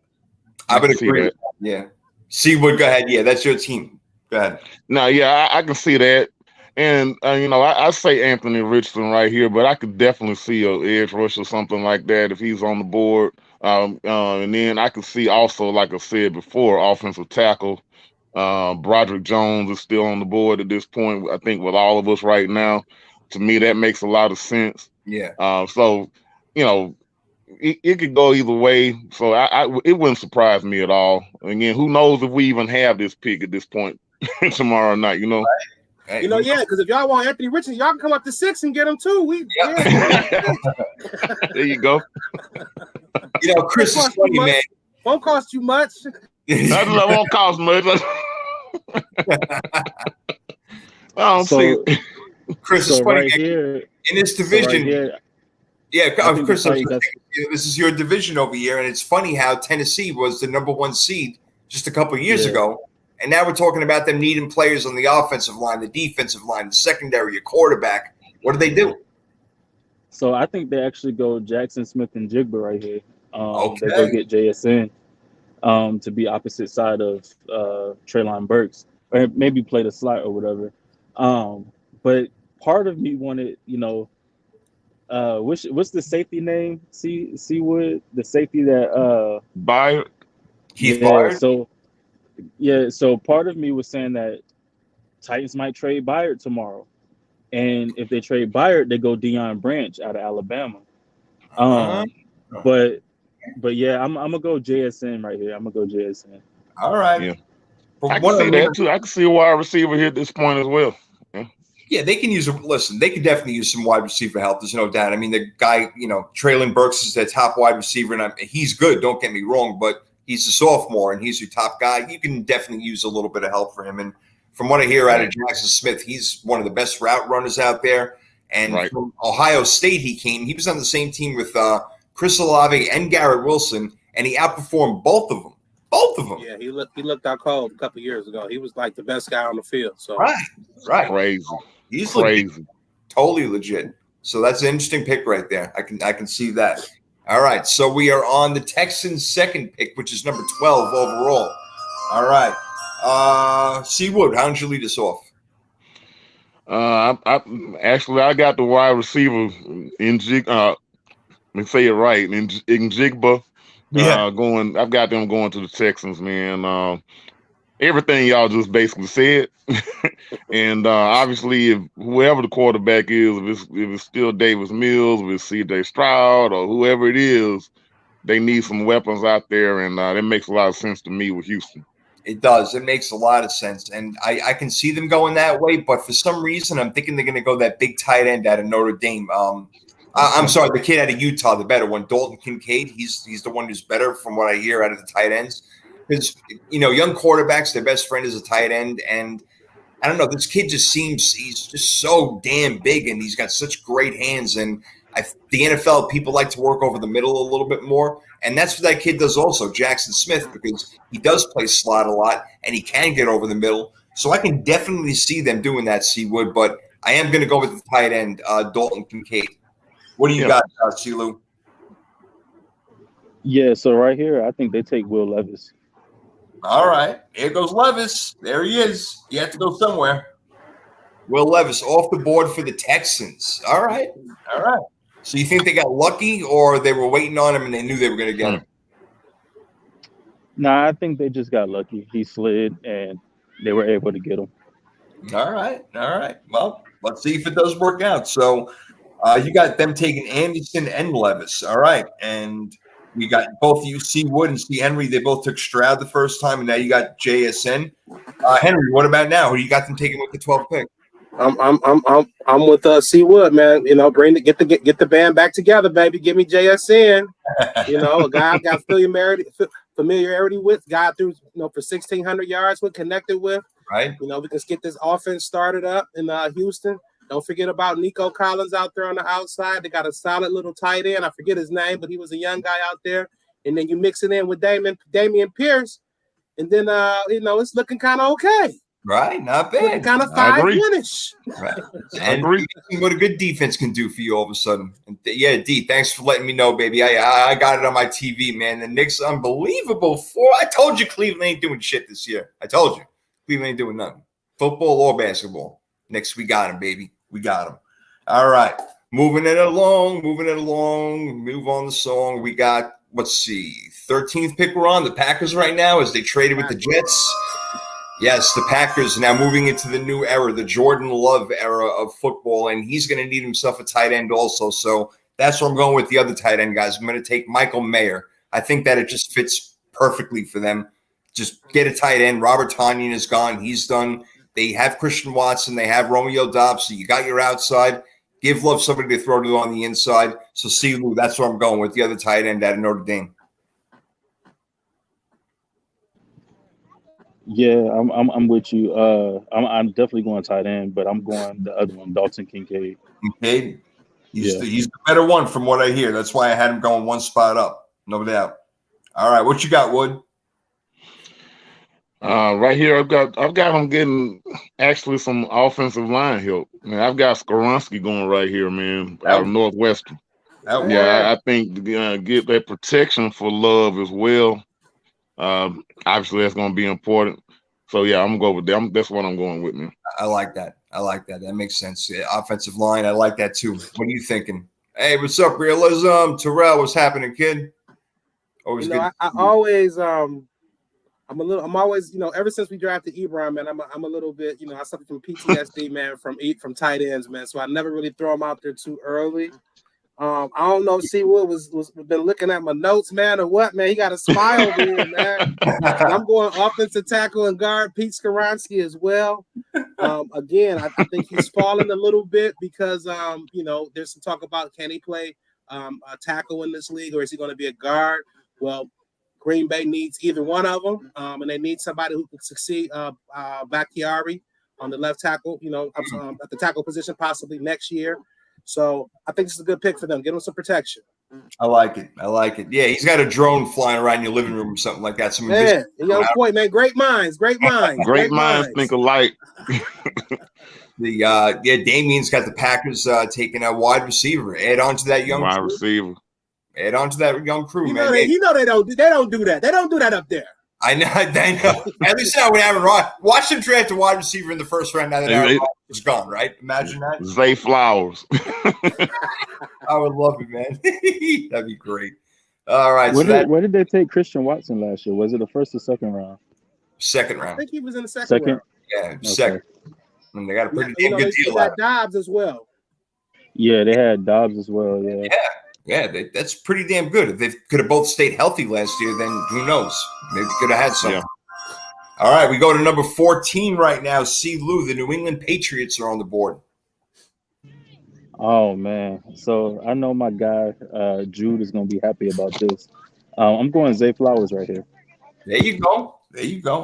I would agree. Yeah. Seawood, go ahead. Yeah, that's your team. Go ahead. No, yeah, I can see that. And, I say Anthony Richardson right here, but I could definitely see an edge rush or something like that if he's on the board. And then I could see also, like I said before, offensive tackle. Broderick Jones is still on the board at this point, I think, with all of us right now. To me, that makes a lot of sense. Yeah. So, it could go either way. So it wouldn't surprise me at all. Again, who knows if we even have this pick at this point tomorrow night, Right. Hey, because if y'all want Anthony Richardson, y'all can come up to 6 and get him too. There you go. Chris is funny, man. Won't cost you much. That won't cost much. I don't see it. Chris is funny. Right here, in this division, Chris, this is your division over here, and it's funny how Tennessee was the number 1 seed just a couple of years ago. And now we're talking about them needing players on the offensive line, the defensive line, the secondary, a quarterback. What do they do? So I think they actually go Jackson Smith and Jigba right here. Okay. They go get JSN to be opposite side of Traylon Burks, or maybe play the slot or whatever. But part of me wanted, what's the safety name? Seawood, the safety that Buy it. Keith yeah. Byard. So part of me was saying that Titans might trade Byard tomorrow, and if they trade Byard, they go Deion Branch out of Alabama. Uh-huh. But yeah, I'm gonna go JSN right here. I'm gonna go JSN. All right. Yeah. From I what can see I that too. I can see a wide receiver here at this point as well. Yeah, they can use a listen. They could definitely use some wide receiver help. There's no doubt. I mean, the guy, Traylon Burks is their top wide receiver, and he's good. Don't get me wrong, but he's a sophomore and he's your top guy. You can definitely use a little bit of help for him. And from what I hear out of Jackson Smith, he's one of the best route runners out there. And from Ohio State, he was on the same team with Chris Olave and Garrett Wilson, and he outperformed both of them. Both of them. Yeah, he looked out cold a couple years ago. He was like the best guy on the field. So right, crazy. He's crazy, legit. Totally legit. So that's an interesting pick right there. I can see that. All right, so we are on the Texans' second pick, which is number 12 overall. All right, Seawood, how don't you lead us off? I got the wide receiver in let me say it right, in Jigba. I've got them going to the Texans, man. Everything y'all just basically said, and obviously, if whoever the quarterback is, if it's still Davis Mills, if it's C.J. Stroud or whoever it is, they need some weapons out there, and that makes a lot of sense to me with Houston. It does. It makes a lot of sense, and I can see them going that way. But for some reason, I'm thinking they're going to go that big tight end out of Notre Dame. I'm sorry, the kid out of Utah, the better one, Dalton Kincaid. He's the one who's better from what I hear out of the tight ends. Because, young quarterbacks, their best friend is a tight end. And I don't know, this kid just seems he's just so damn big and he's got such great hands. And the NFL, people like to work over the middle a little bit more. And that's what that kid does also, Jackson Smith, because he does play slot a lot and he can get over the middle. So I can definitely see them doing that, Seawood. But I am going to go with the tight end, Dalton Kincaid. What do you got, Silu? Yeah, so right here, I think they take Will Levis. All right. Here goes Levis. There he is. You have to go somewhere. Will Levis off the board for the Texans. All right. So you think they got lucky or they were waiting on him and they knew they were going to get him? Nah, I think they just got lucky. He slid and they were able to get him. All right. Well, let's see if it does work out. So you got them taking Anderson and Levis. All right. And we got both you, C. Wood and C. Henry. They both took Stroud the first time, and now you got JSN. Henry, what about now? Who do you got them taking with the 12th pick? I'm with C. Wood, man. Get the band back together, baby. Give me JSN. A guy I've got familiarity with, guy through for 1,600 yards with, connected with. Right. We can get this offense started up in Houston. Don't forget about Nico Collins out there on the outside. They got a solid little tight end. I forget his name, but he was a young guy out there. And then you mix it in with Dameon Pierce, and then it's looking kind of okay. Right, not bad. Kind of 5-1-ish. Right. And what a good defense can do for you all of a sudden. And D, thanks for letting me know, baby. I got it on my TV, man. The Knicks, unbelievable. I told you Cleveland ain't doing shit this year. I told you. Cleveland ain't doing nothing. Football or basketball. Knicks, we got him, baby. We got him. All right. Moving it along. Move on the song. We got, 13th pick we're on. The Packers right now as they traded with the Jets. Yes, the Packers now moving into the new era, the Jordan Love era of football, and he's going to need himself a tight end also. So that's where I'm going with the other tight end guys. I'm going to take Michael Mayer. I think that it just fits perfectly for them. Just get a tight end. Robert Tonyan is gone. He's done. They have Christian Watson. They have Romeo Doubs. So you got your outside. Give Love somebody to throw to on the inside. So Silu, that's where I'm going with the other tight end out of Notre Dame. Yeah, I'm with you. I'm definitely going tight end, but I'm going the other one, Dalton Kincaid. Kincaid, he's the better one from what I hear. That's why I had him going one spot up, no doubt. All right, what you got, Wood? Right here, I've got him getting actually some offensive line help. Man, I've got Skoronski going right here, man, out of Northwestern. I think get that protection for Love as well. Obviously, that's going to be important. So, I'm going to go with them. That's what I'm going with, man. I like that. That makes sense. Yeah, offensive line, I like that too. What are you thinking? Hey, what's up, Realism? Terrell, what's happening, kid? Always You know, good. I always I'm always, ever since we drafted Ebron, man, I'm a little bit, I suffer from PTSD, man, from tight ends, man. So I never really throw them out there too early. I don't know if Seawood was been looking at my notes, man, or what, man. He got a smile over here, man. And I'm going offensive tackle and guard Pete Skoronski as well. Again, I think he's fallen a little bit because there's some talk about can he play a tackle in this league or is he going to be a guard? Well, Green Bay needs either one of them, and they need somebody who can succeed Bakhtiari on the left tackle, at the tackle position possibly next year. So I think this is a good pick for them. Get them some protection. I like it. Yeah, he's got a drone flying around your living room or something like that. Man, point, man. Great minds. Great minds think alike. Damien's got the Packers taking a wide receiver. Add on to that young wide receiver. Add on to that young crew, man. They don't do that. They don't do that up there. I know. At least now with Aaron Rodgers. Watch them draft a wide receiver in the first round now that Aaron Rodgers is gone, right? Imagine that. Zay Flowers. I would love it, man. That'd be great. All right. Where did they take Christian Watson last year? Was it the first or second round? Second round. I think he was in the second round. Yeah, second. And they got a pretty damn good deal. They got Dobbs as well. Yeah, they had Dobbs as well. Yeah, that's pretty damn good. If they could have both stayed healthy last year, then who knows? Maybe could have had something. Yeah. All right, we go to number 14 right now. C. Lou, the New England Patriots are on the board. Oh, man. So I know my guy, Jude, is going to be happy about this. I'm going Zay Flowers right here. There you go.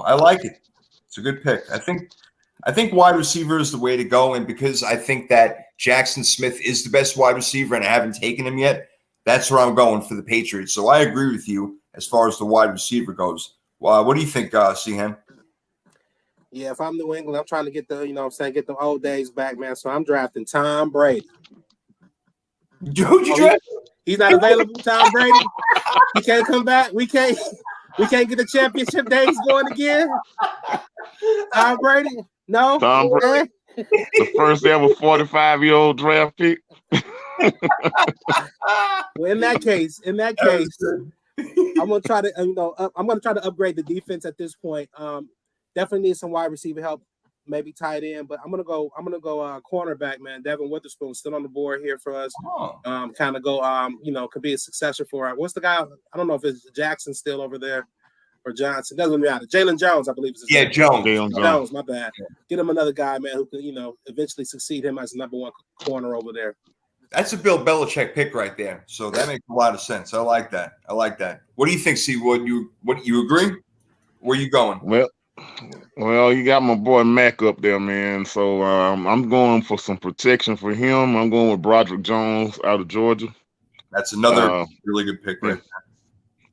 I like it. It's a good pick. I think wide receiver is the way to go. And because I think that Jackson Smith is the best wide receiver and I haven't taken him yet, that's where I'm going for the Patriots. So I agree with you as far as the wide receiver goes. What do you think, Sehan? Yeah, if I'm New England, I'm trying to get get the old days back, man. So I'm drafting Tom Brady. Who'd you draft? He's not available, Tom Brady. He can't come back. We can't get the championship days going again. Tom Brady? No. Tom Brady. The first ever 45-year-old draft pick. Well, in that case, I'm gonna try to upgrade the defense at this point. Definitely need some wide receiver help, maybe tight end, but I'm gonna go cornerback, man. Devin Witherspoon still on the board here for us. Kind of go, could be a successor for what's the guy? I don't know if it's Jackson still over there or Johnson. Doesn't matter. Jalen Jones, I believe is his name. Jones. My bad. Yeah. Get him another guy, man, who can eventually succeed him as the number one corner over there. That's a Bill Belichick pick right there. So that makes a lot of sense. I like that. What do you think, Seawood? You agree? Where you going? Well, you got my boy Mac up there, man. So I'm going for some protection for him. I'm going with Broderick Jones out of Georgia. That's another really good pick right there.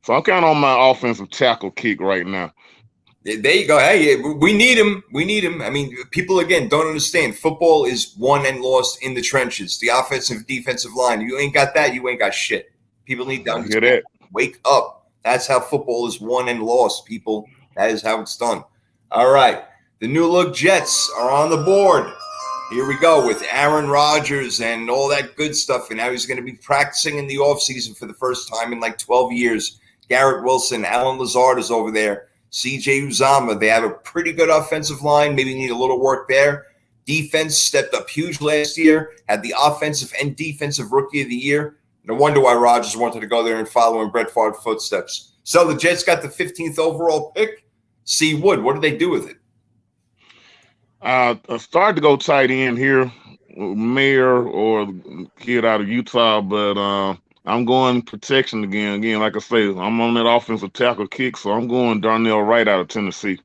So I'm kind of on my offensive tackle kick right now. There you go. Hey, we need him. I mean, people, again, don't understand. Football is won and lost in the trenches. The offensive, defensive line. You ain't got that, you ain't got shit. People need to understand. Hear that? Wake up. That's how football is won and lost, people. That is how it's done. All right. The new look Jets are on the board. Here we go with Aaron Rodgers and all that good stuff. And now he's going to be practicing in the offseason for the first time in like 12 years. Garrett Wilson, Alan Lazard is over there. CJ Uzama, they have a pretty good offensive line. Maybe need a little work there. Defense stepped up huge last year. Had the offensive and defensive rookie of the year. No wonder why Rodgers wanted to go there and follow in Brett Favre's footsteps. So the Jets got the 15th overall pick. C. Wood, what do they do with it? I started to go tight end here, Mayer or kid out of Utah, but I'm going protection again. Again, like I say, I'm on that offensive tackle kick, so I'm going Darnell Wright out of Tennessee.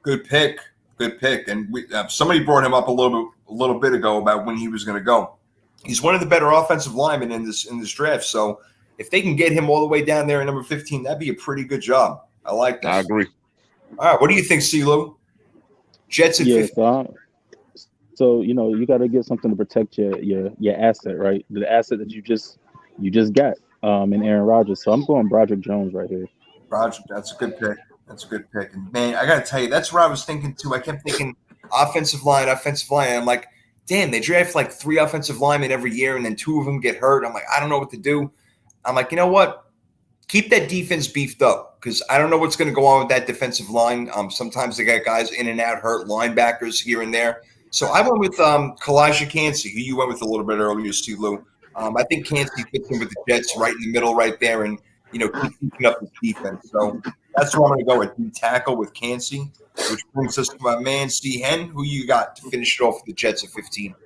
Good pick. And somebody brought him up a little bit ago about when he was going to go. He's one of the better offensive linemen in this draft. So if they can get him all the way down there at number 15, that'd be a pretty good job. I like that. I agree. All right, what do you think, CeeLo? Jets at 15. So you got to get something to protect your asset, right? The asset that you just got in Aaron Rodgers. So I'm going Broderick Jones right here. Broderick, that's a good pick. And man, I got to tell you, that's what I was thinking too. I kept thinking offensive line. I'm like, damn, they draft like 3 offensive linemen every year, and then 2 of them get hurt. I'm like, I don't know what to do. I'm like, you know what? Keep that defense beefed up because I don't know what's going to go on with that defensive line. Sometimes they got guys in and out, hurt linebackers here and there. So I went with Kalijah Kancey, who you went with a little bit earlier, Steve Lou. I think Kancey fits in with the Jets right in the middle right there and, keep keeping up with defense. So that's where I'm going to go with D tackle with Kancey, which brings us to my man, C. Hen. Who you got to finish it off with the Jets at 15?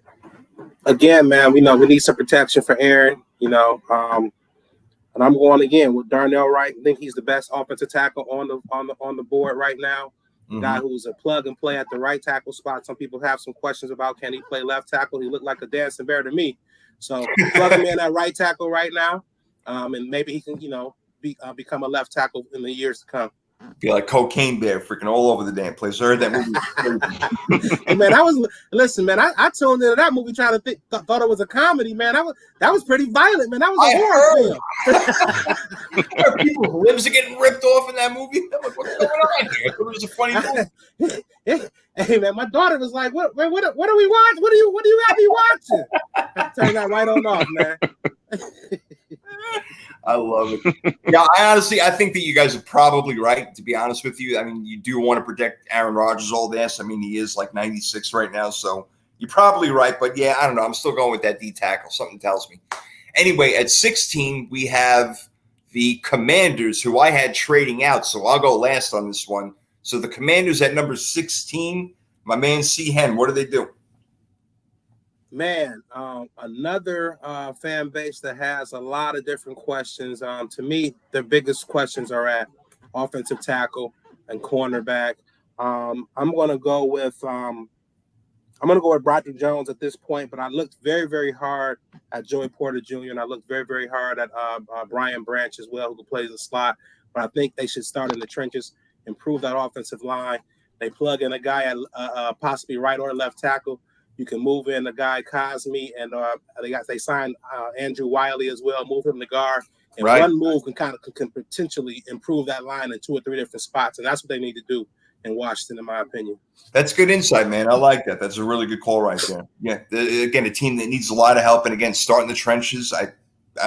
Again, man, we need some protection for Aaron, and I'm going again with Darnell Wright. I think he's the best offensive tackle on the board right now. Mm-hmm. Guy who's a plug and play at the right tackle spot. Some people have some questions about can he play left tackle. He looked like a dancing bear to me. So plug him in at right tackle right now, and maybe he can become a left tackle in the years to come. Be like Cocaine Bear, freaking all over the damn place. I heard that movie. Hey man, listen, man. I tuned into that movie trying to thought it was a comedy, man. That was pretty violent, man. That was a horror film. People's limbs are getting ripped off in that movie. What's going on here? I thought it was a funny movie. Hey man, my daughter was like, "What do we watch? What do you have me watching?" I turned that right on off, man. I love it. Yeah, I think that you guys are probably right, to be honest with you. I mean, you do want to protect Aaron Rodgers' old ass. I mean, he is like 96 right now, so you're probably right. But, yeah, I don't know. I'm still going with that D tackle. Something tells me. Anyway, at 16, we have the Commanders, who I had trading out, so I'll go last on this one. So the Commanders at number 16, my man C. Hen, what do they do? Man, another fan base that has a lot of different questions. To me, the biggest questions are at offensive tackle and cornerback. I'm gonna go with Broderick Jones at this point, but I looked very, very hard at Joey Porter Jr. and I looked very, very hard at Brian Branch as well, who plays the slot. But I think they should start in the trenches, improve that offensive line. They plug in a guy at possibly right or left tackle. You can move in the guy Cosme, and they signed Andrew Wiley as well. Move him to guard, and one move can potentially improve that line in 2 or 3 different spots, and that's what they need to do in Washington, in my opinion. That's good insight, man. I like that. That's a really good call right there. Yeah, again, a team that needs a lot of help, and again, start in the trenches. I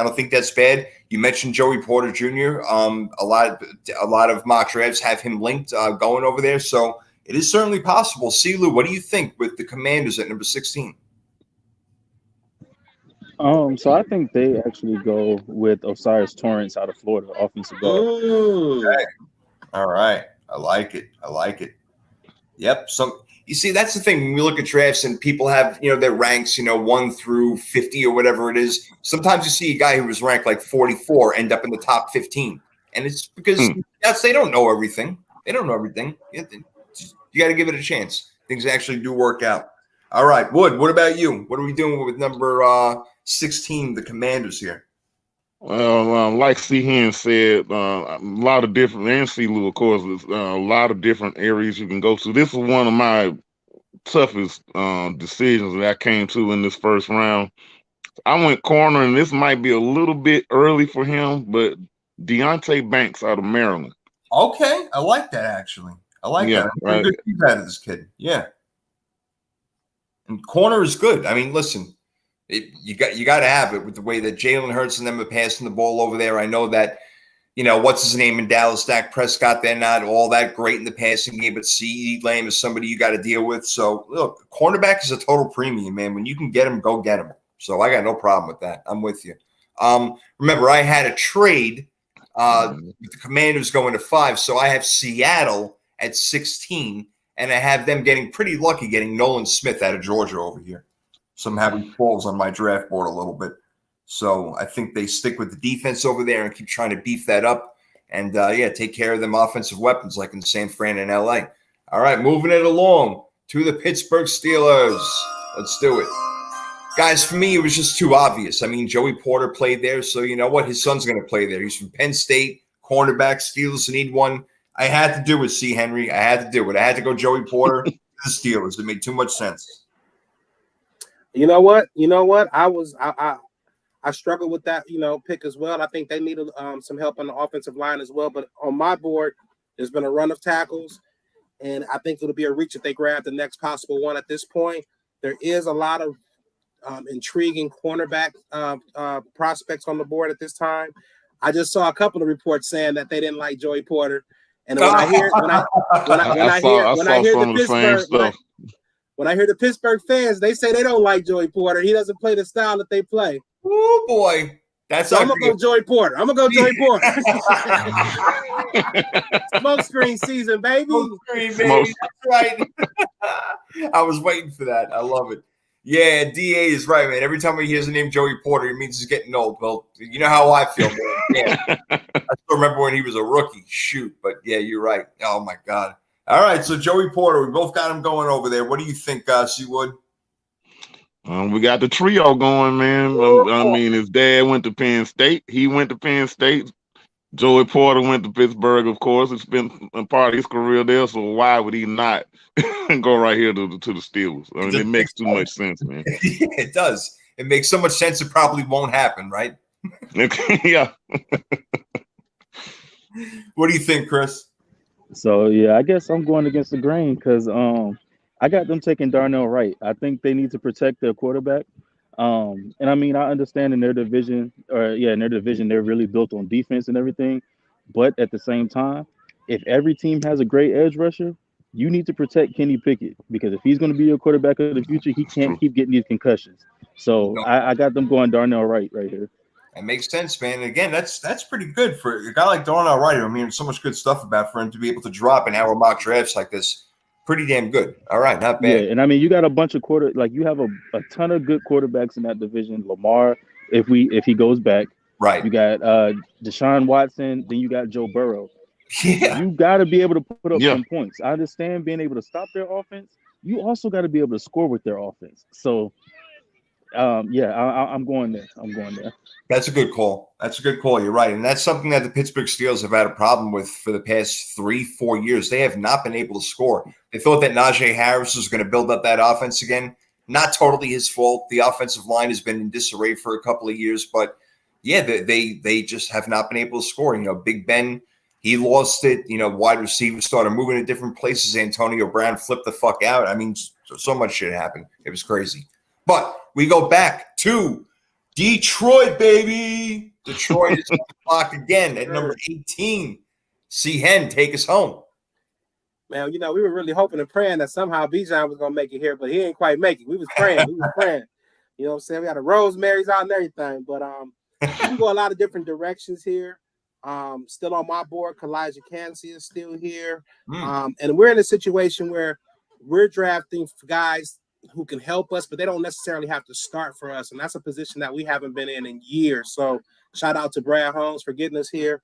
don't think that's bad. You mentioned Joey Porter Jr. A lot of mock drafts have him linked going over there, so. It is certainly possible. Silu, what do you think with the Commanders at number 16? So I think they actually go with Osiris Torrance out of Florida, offensive guard. Okay. All right. I like it. Yep. So you see, that's the thing when we look at drafts and people have, their ranks, 1 through 50 or whatever it is. Sometimes you see a guy who was ranked like 44 end up in the top 15. And it's because they don't know everything. They don't know everything. You got to give it a chance. Things actually do work out. All right, Wood, what about you? What are we doing with number 16, the Commanders here? Well, like C. Hen said, a lot of different, and C. Lou, of course, a lot of different areas you can go to. This is one of my toughest decisions that I came to in this first round. I went corner, and this might be a little bit early for him, but Deonte Banks out of Maryland. Okay, I like that, actually. I like that. Right. Good feedback of this kid. Yeah. And corner is good. I mean, listen, you got to have it with the way that Jalen Hurts and them are passing the ball over there. I know that, what's his name in Dallas, Dak Prescott, they're not all that great in the passing game, but CeeDee Lamb is somebody you got to deal with. So, look, cornerback is a total premium, man. When you can get him, go get him. So I got no problem with that. I'm with you. Remember, I had a trade with the Commanders going to 5, so I have Seattle at 16, and I have them getting pretty lucky getting Nolan Smith out of Georgia over here. Somehow he falls on my draft board a little bit. So I think they stick with the defense over there and keep trying to beef that up and, take care of them offensive weapons like in San Fran and L.A. All right, moving it along to the Pittsburgh Steelers. Let's do it. Guys, for me, it was just too obvious. I mean, Joey Porter played there, so you know what? His son's going to play there. He's from Penn State, cornerback. Steelers need one. I had to do it, C. Henry. I had to do it. I had to go Joey Porter to the Steelers. It made too much sense. You know what? I struggled with that, pick as well. I think they needed some help on the offensive line as well. But on my board, there's been a run of tackles, and I think it'll be a reach if they grab the next possible one at this point. There is a lot of intriguing cornerback prospects on the board at this time. I just saw a couple of reports saying that they didn't like Joey Porter, and when I hear the Pittsburgh fans, they say they don't like Joey Porter. He doesn't play the style that they play. Oh boy, I'm gonna go Joey Porter. Smoke screen season, baby. Smoke screen, baby. That's right. I was waiting for that. I love it. Yeah, DA is right, man. Every time he hears the name Joey Porter, it means he's getting old. Well, you know how I feel, man. Yeah. I still remember when he was a rookie. Shoot, but yeah, you're right. Oh my God. All right, so Joey Porter, we both got him going over there. What do you think, Seawood? We got the trio going, man. I mean, his dad went to Penn State. He went to Penn State. Joey Porter went to Pittsburgh, of course. It's been a part of his career there, so why would he not go right here to the Steelers? I mean, it makes too much sense, man. Yeah, it does. It makes so much sense it probably won't happen, right? Yeah. What do you think, Chris? So yeah, I guess I'm going against the grain because I got them taking Darnell Wright. I think they need to protect their quarterback. And I mean, I understand in their division, they're really built on defense and everything. But at the same time, if every team has a great edge rusher, you need to protect Kenny Pickett because if he's going to be your quarterback of the future, he can't keep getting these concussions. So I got them going Darnell Wright right here. That makes sense, man. Again, that's pretty good for a guy like Darnell Wright. I mean, so much good stuff about for him to be able to drop in our mock drafts like this. Pretty damn good. All right, not bad. Yeah, and I mean, you got a bunch of you have a ton of good quarterbacks in that division. Lamar, if he goes back, right. You got Deshaun Watson, then you got Joe Burrow. Yeah, you got to be able to put up some points. I understand being able to stop their offense. You also got to be able to score with their offense. So, I'm going there. That's a good call. You're right. And that's something that the Pittsburgh Steelers have had a problem with for the past 3-4 years. They have not been able to score. They thought that Najee Harris was going to build up that offense again. Not totally his fault. The offensive line has been in disarray for a couple of years. But, yeah, they just have not been able to score. You know, Big Ben, he lost it. You know, wide receivers started moving to different places. Antonio Brown flipped the fuck out. I mean, so much shit happened. It was crazy. But we go back to Detroit, baby. Detroit is on the clock again at number 18. C. Hen, take us home. Man, you know, we were really hoping and praying that somehow Bijan was going to make it here, but he ain't quite make it. We was praying. You know what I'm saying? We got a Rosemary's out and everything. But we can go a lot of different directions here. Still on my board, Kalijah Kancey is still here. And we're in a situation where we're drafting guys who can help us, but they don't necessarily have to start for us. And that's a position that we haven't been in years. So shout out to Brad Holmes for getting us here.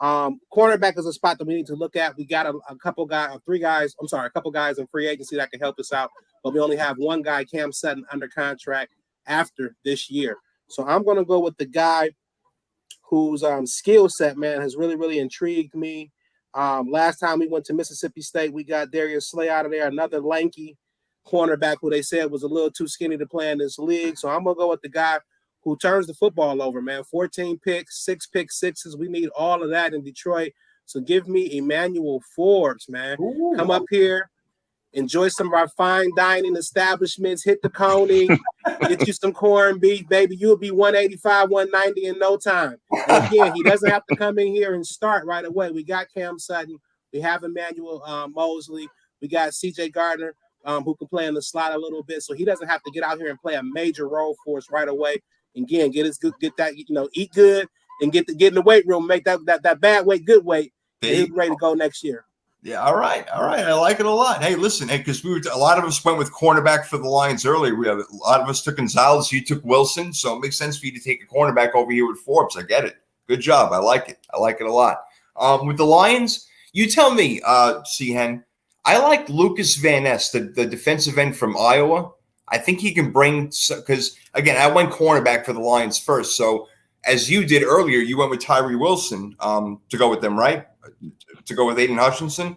Cornerback is a spot that we need to look at. We got a couple guys in free agency that can help us out, but we only have one guy, Cam Sutton, under contract after this year. So I'm going to go with the guy whose skill set, man, has really, really intrigued me. Last time we went to Mississippi State, we got Darius Slay out of there, another lanky cornerback who they said was a little too skinny to play in this league. So I'm going to go with the guy who turns the football over, man. 14 picks, 6 pick sixes. We need all of that in Detroit. So give me Emmanuel Forbes, man. Ooh. Come up here, enjoy some of our fine dining establishments, hit the Coney, get you some corned beef, baby. You'll be 185, 190 in no time. And again, he doesn't have to come in here and start right away. We got Cam Sutton. We have Emmanuel Mosley. We got C.J. Gardner, who can play in the slot a little bit. So he doesn't have to get out here and play a major role for us right away. Again, get that, eat good and get in the weight room, make that bad weight good weight, and he'll be ready to go next year. Yeah, all right. I like it a lot. Hey, listen, because a lot of us went with cornerback for the Lions earlier. A lot of us took Gonzalez, you took Wilson, so it makes sense for you to take a cornerback over here with Forbes. I get it. Good job. I like it. I like it a lot. With the Lions, you tell me, C-Hen, I like Lucas Van Ness, the defensive end from Iowa. I think he can bring – because, again, I went cornerback for the Lions first. So, as you did earlier, you went with Tyree Wilson to go with them, right? To go with Aiden Hutchinson?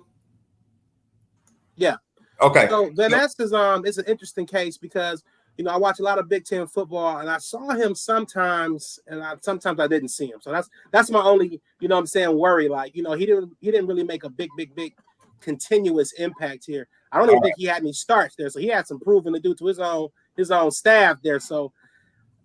Yeah. Okay. So, Van Ness is an interesting case because, I watch a lot of Big Ten football, and I saw him sometimes, and sometimes I didn't see him. So, that's my only, worry. Like, he didn't really make a big continuous impact here. I don't even think he had any starts there, so he had some proving to do to his own staff there. So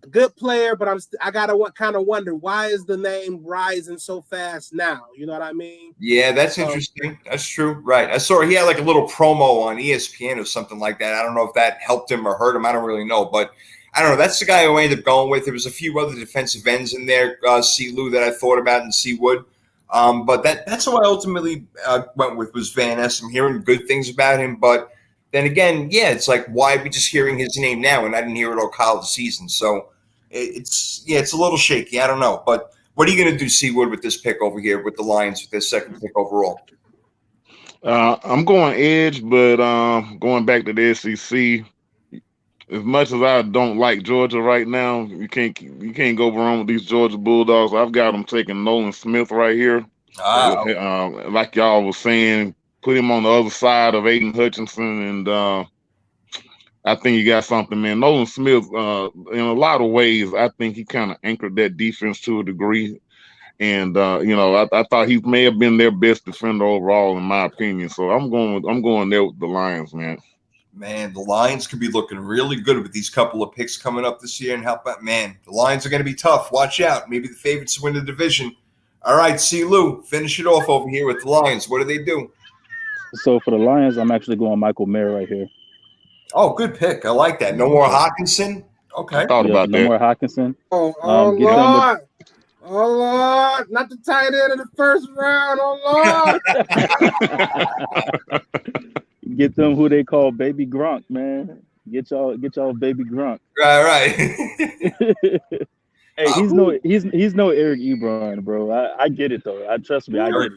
a good player, but I gotta kind of wonder why is the name rising so fast now? You know what I mean? Yeah, that's interesting. That's true. Right. I saw he had like a little promo on ESPN or something like that. I don't know if that helped him or hurt him. I don't really know, but I don't know. That's the guy who I ended up going with. There was a few other defensive ends in there, C. Lou, that I thought about, and C. Wood. But that's who I ultimately went with was Van Ness. I'm hearing good things about him, but then again, yeah, it's like, why are we just hearing his name now? And I didn't hear it all college season. So it's a little shaky. I don't know. But what are you going to do, C. Wood, with this pick over here with the Lions with their second pick overall? I'm going edge, but going back to the SEC. As much as I don't like Georgia right now, you can't go wrong with these Georgia Bulldogs. I've got them taking Nolan Smith right here. Like y'all was saying, put him on the other side of Aiden Hutchinson, and I think you got something, man. Nolan Smith, in a lot of ways, I think he kind of anchored that defense to a degree. And I thought he may have been their best defender overall, in my opinion. So I'm going there with the Lions, man. Man, the Lions could be looking really good with these couple of picks coming up this year. And how about, man, the Lions are going to be tough. Watch out. Maybe the favorites to win the division. All right, C. Lou, finish it off over here with the Lions. What do they do? So for the Lions, I'm actually going Michael Mayer right here. Oh, good pick. I like that. No more Hawkinson. Okay. I thought about no that. more Hawkinson. Oh Lord. Oh Lord, not the tight end in the first round. Oh Lord. Get them who they call Baby Gronk, man. Get y'all Baby Gronk. Right. Hey, he's no Eric Ebron, bro. I get it though. Trust me, I get it.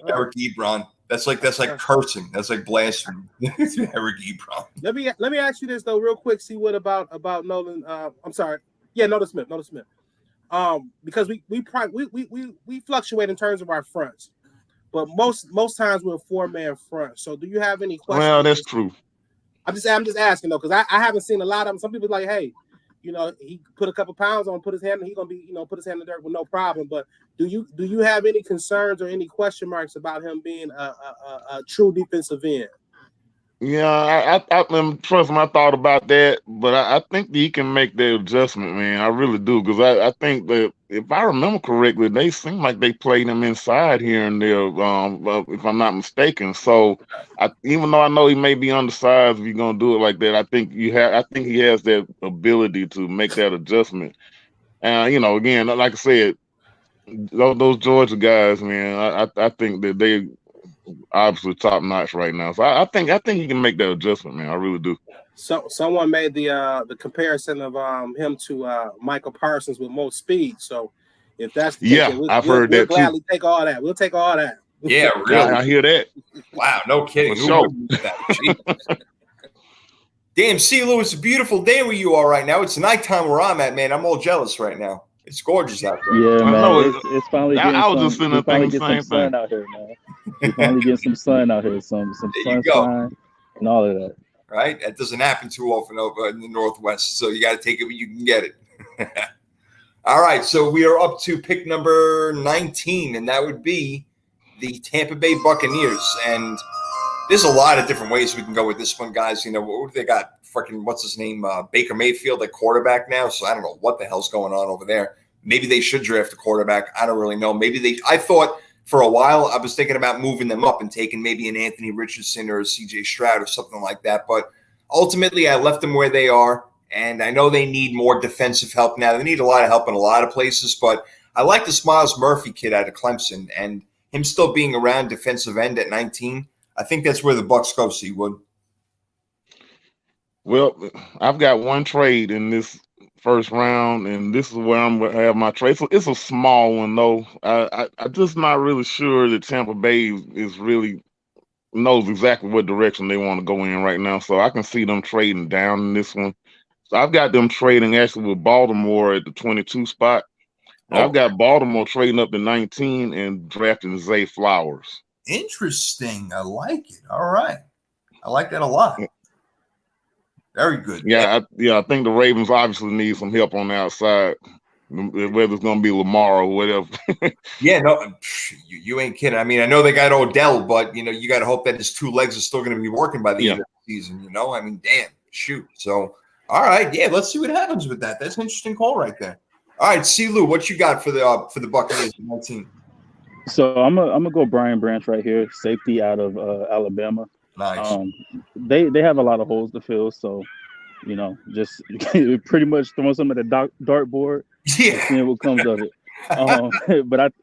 Eric Ebron. That's like cursing. That's like blasphemy. Eric Ebron. Let me ask you this though, real quick. See what about Nolan? I'm sorry. Yeah, Nolan Smith. Because we fluctuate in terms of our fronts, but most times we're a 4-man front. So do you have any questions? Well, that's true. I'm just asking though, because I haven't seen a lot of them. Some people like, hey, he put a couple pounds on, put his hand, he's gonna be, put his hand in the dirt with no problem. But do you have any concerns or any question marks about him being a true defensive end? Yeah, I trust me, I thought about that, but I think that he can make the adjustment, man. I really do, because I think that if I remember correctly, they seem like they played him inside here and there, if I'm not mistaken. So, even though I know he may be undersized, if you're gonna do it like that, I think he has that ability to make that adjustment. And again, like I said, those Georgia guys, man, I think that they obviously top notch right now. So I think he can make that adjustment, man. I really do. So someone made the comparison of him to Michael Parsons with more speed. So if that's the case, I've heard that too. We'll gladly take all that. We'll take all that. Yeah, really. I hear that. Wow, no kidding. For sure. Damn, C. Lou, it's a beautiful day where you are right now. It's nighttime where I'm at, man. I'm all jealous right now. It's gorgeous out there. Yeah, man. I know it's finally getting I was just sitting there thinking the same sun thing out here, man. We're finally getting some sun out here, some sunshine and all of that. Right? That doesn't happen too often over in the Northwest, so you got to take it when you can get it. All right, so we are up to pick number 19, and that would be the Tampa Bay Buccaneers. And there's a lot of different ways we can go with this one, guys. What do they got? Freaking, what's his name? Baker Mayfield at quarterback now. So I don't know what the hell's going on over there. Maybe they should draft a quarterback. I don't really know. I thought for a while I was thinking about moving them up and taking maybe an Anthony Richardson or a CJ Stroud or something like that. But ultimately I left them where they are. And I know they need more defensive help now. They need a lot of help in a lot of places. But I like this Miles Murphy kid out of Clemson, and him still being around defensive end at 19. I think that's where the Bucs go, C-Wood. Well, I've got one trade in this first round, and this is where I'm going to have my trade. So it's a small one, though. I'm just not really sure that Tampa Bay is really knows exactly what direction they want to go in right now. So I can see them trading down in this one. So I've got them trading actually with Baltimore at the 22 spot. I've got Baltimore trading up to 19 and drafting Zay Flowers. Interesting. I like it. All right. I like that a lot. Very good. Yeah, I think the Ravens obviously need some help on the outside. whether it's gonna be Lamar or whatever. Yeah, no, you ain't kidding. I mean, I know they got Odell, but you got to hope that his two legs are still going to be working by the end of the season. I mean, damn, shoot. So, all right, yeah, let's see what happens with that. That's an interesting call right there. All right, C. Lou, what you got for the Buccaneers 19? So I'm gonna go Brian Branch right here, safety out of Alabama. Nice. They have a lot of holes to fill, so just pretty much throwing some of the dartboard, seeing what comes of it.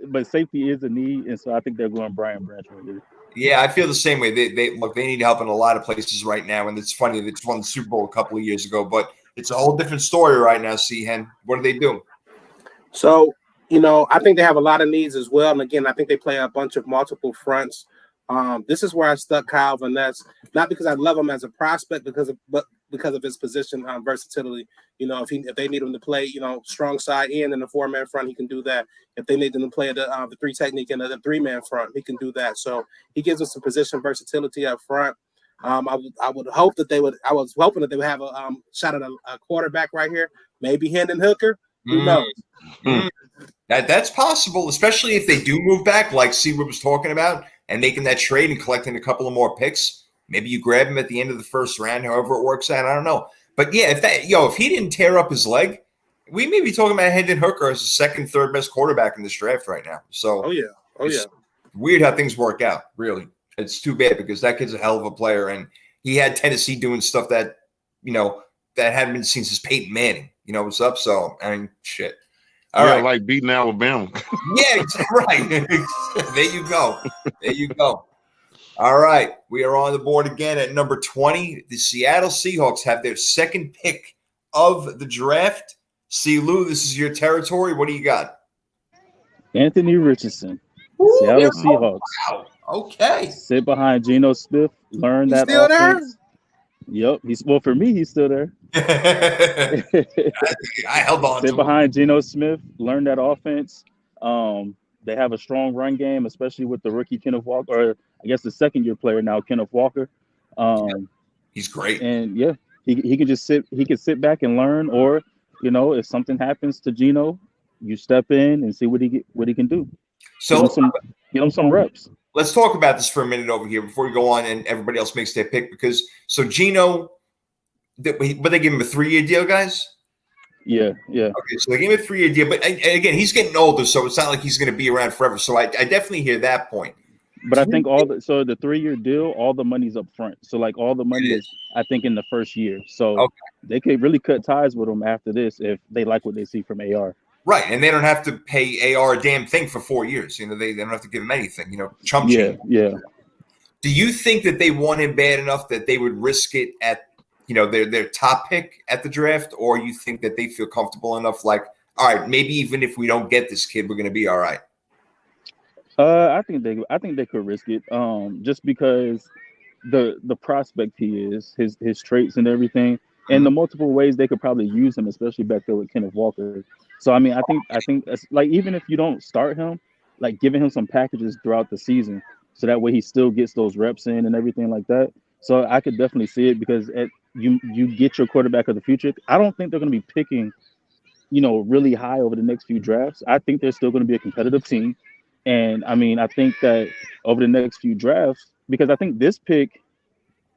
But safety is a need, and so I think they're going Brian Branch right here. Yeah, I feel the same way. They need help in a lot of places right now, and it's funny they just won the Super Bowl a couple of years ago, but it's a whole different story right now. C-Hen, what do they do? So I think they have a lot of needs as well, and again, I think they play a bunch of multiple fronts. This is where I stuck Kyle Van Ness, not because I love him as a prospect, but because of his position versatility. If they need him to play, strong side and in the 4-man front, he can do that. If they need him to play the 3 technique and the 3-man front, he can do that. So he gives us some position versatility up front. I would hope that I was hoping that they would have a shot at a quarterback right here, maybe Hendon Hooker. Who knows? That's possible, especially if they do move back, like C-Wood was talking about, and making that trade and collecting a couple of more picks. Maybe you grab him at the end of the first round, however it works out. I don't know. But yeah, if he didn't tear up his leg, we may be talking about Hendon Hooker as the second, third best quarterback in this draft right now. So it's weird how things work out, really. It's too bad because that kid's a hell of a player, and he had Tennessee doing stuff that, that hadn't been seen since Peyton Manning. What's up? So, I mean, shit. All right, like beating Alabama. Yeah, right. There you go. There you go. All right, we are on the board again at number 20. The Seattle Seahawks have their second pick of the draft. C. Lou, this is your territory. What do you got? Anthony Richardson, Seattle Seahawks. Wow. Okay. Sit behind Geno Smith. Learn He's that still offense. Yep. For me, he's still there. I held on. Sit behind Geno Smith. Learn that offense. They have a strong run game, especially with the rookie Kenneth Walker, or I guess the second-year player now, Kenneth Walker. He's great. And yeah, he can just sit. He can sit back and learn, or if something happens to Geno, you step in and see what he can do. So give him some reps. Let's talk about this for a minute over here before we go on and everybody else makes their pick. Because Geno, but they give him a 3-year deal, guys. Yeah. Okay, so they gave him a 3-year deal, but and again, he's getting older, so it's not like he's going to be around forever. So I definitely hear that point. But I think the 3-year deal, all the money's up front. So like all the money is, I think, in the first year. So they could really cut ties with him after this if they like what they see from AR. Right, and they don't have to pay AR a damn thing for 4 years. They don't have to give him anything. Chump change. Yeah. Do you think that they want him bad enough that they would risk it at their top pick at the draft, or you think that they feel comfortable enough, like, all right, maybe even if we don't get this kid, we're going to be all right? I think they could risk it. Just because the prospect he is, his traits and everything, and the multiple ways they could probably use him, especially back there with Kenneth Walker. So I mean, I think that's, like, even if you don't start him, like giving him some packages throughout the season, so that way he still gets those reps in and everything like that. So I could definitely see it, because you get your quarterback of the future. I don't think they're going to be picking, really high over the next few drafts. I think they're still going to be a competitive team. And I mean, I think that over the next few drafts, because I think this pick,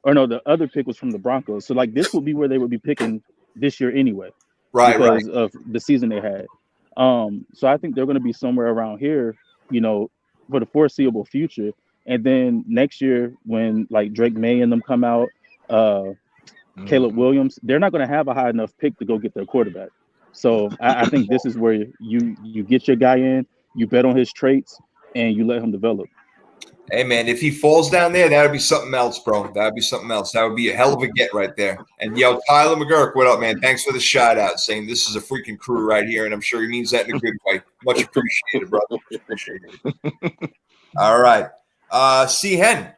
or no, the other pick was from the Broncos. So like this would be where they would be picking this year anyway, because of the season they had. So I think they're going to be somewhere around here, for the foreseeable future. And then next year, when like Drake May and them come out, Caleb Williams, they're not going to have a high enough pick to go get their quarterback. So I think this is where you get your guy in, you bet on his traits, and you let him develop. Hey, man, if he falls down there, that would be something else, bro. That would be something else. That would be a hell of a get right there. And, Tyler McGurk, what up, man? Thanks for the shout-out, saying this is a freaking crew right here, and I'm sure he means that in a good way. Much appreciated, brother. Appreciate it. All right. C-Hen,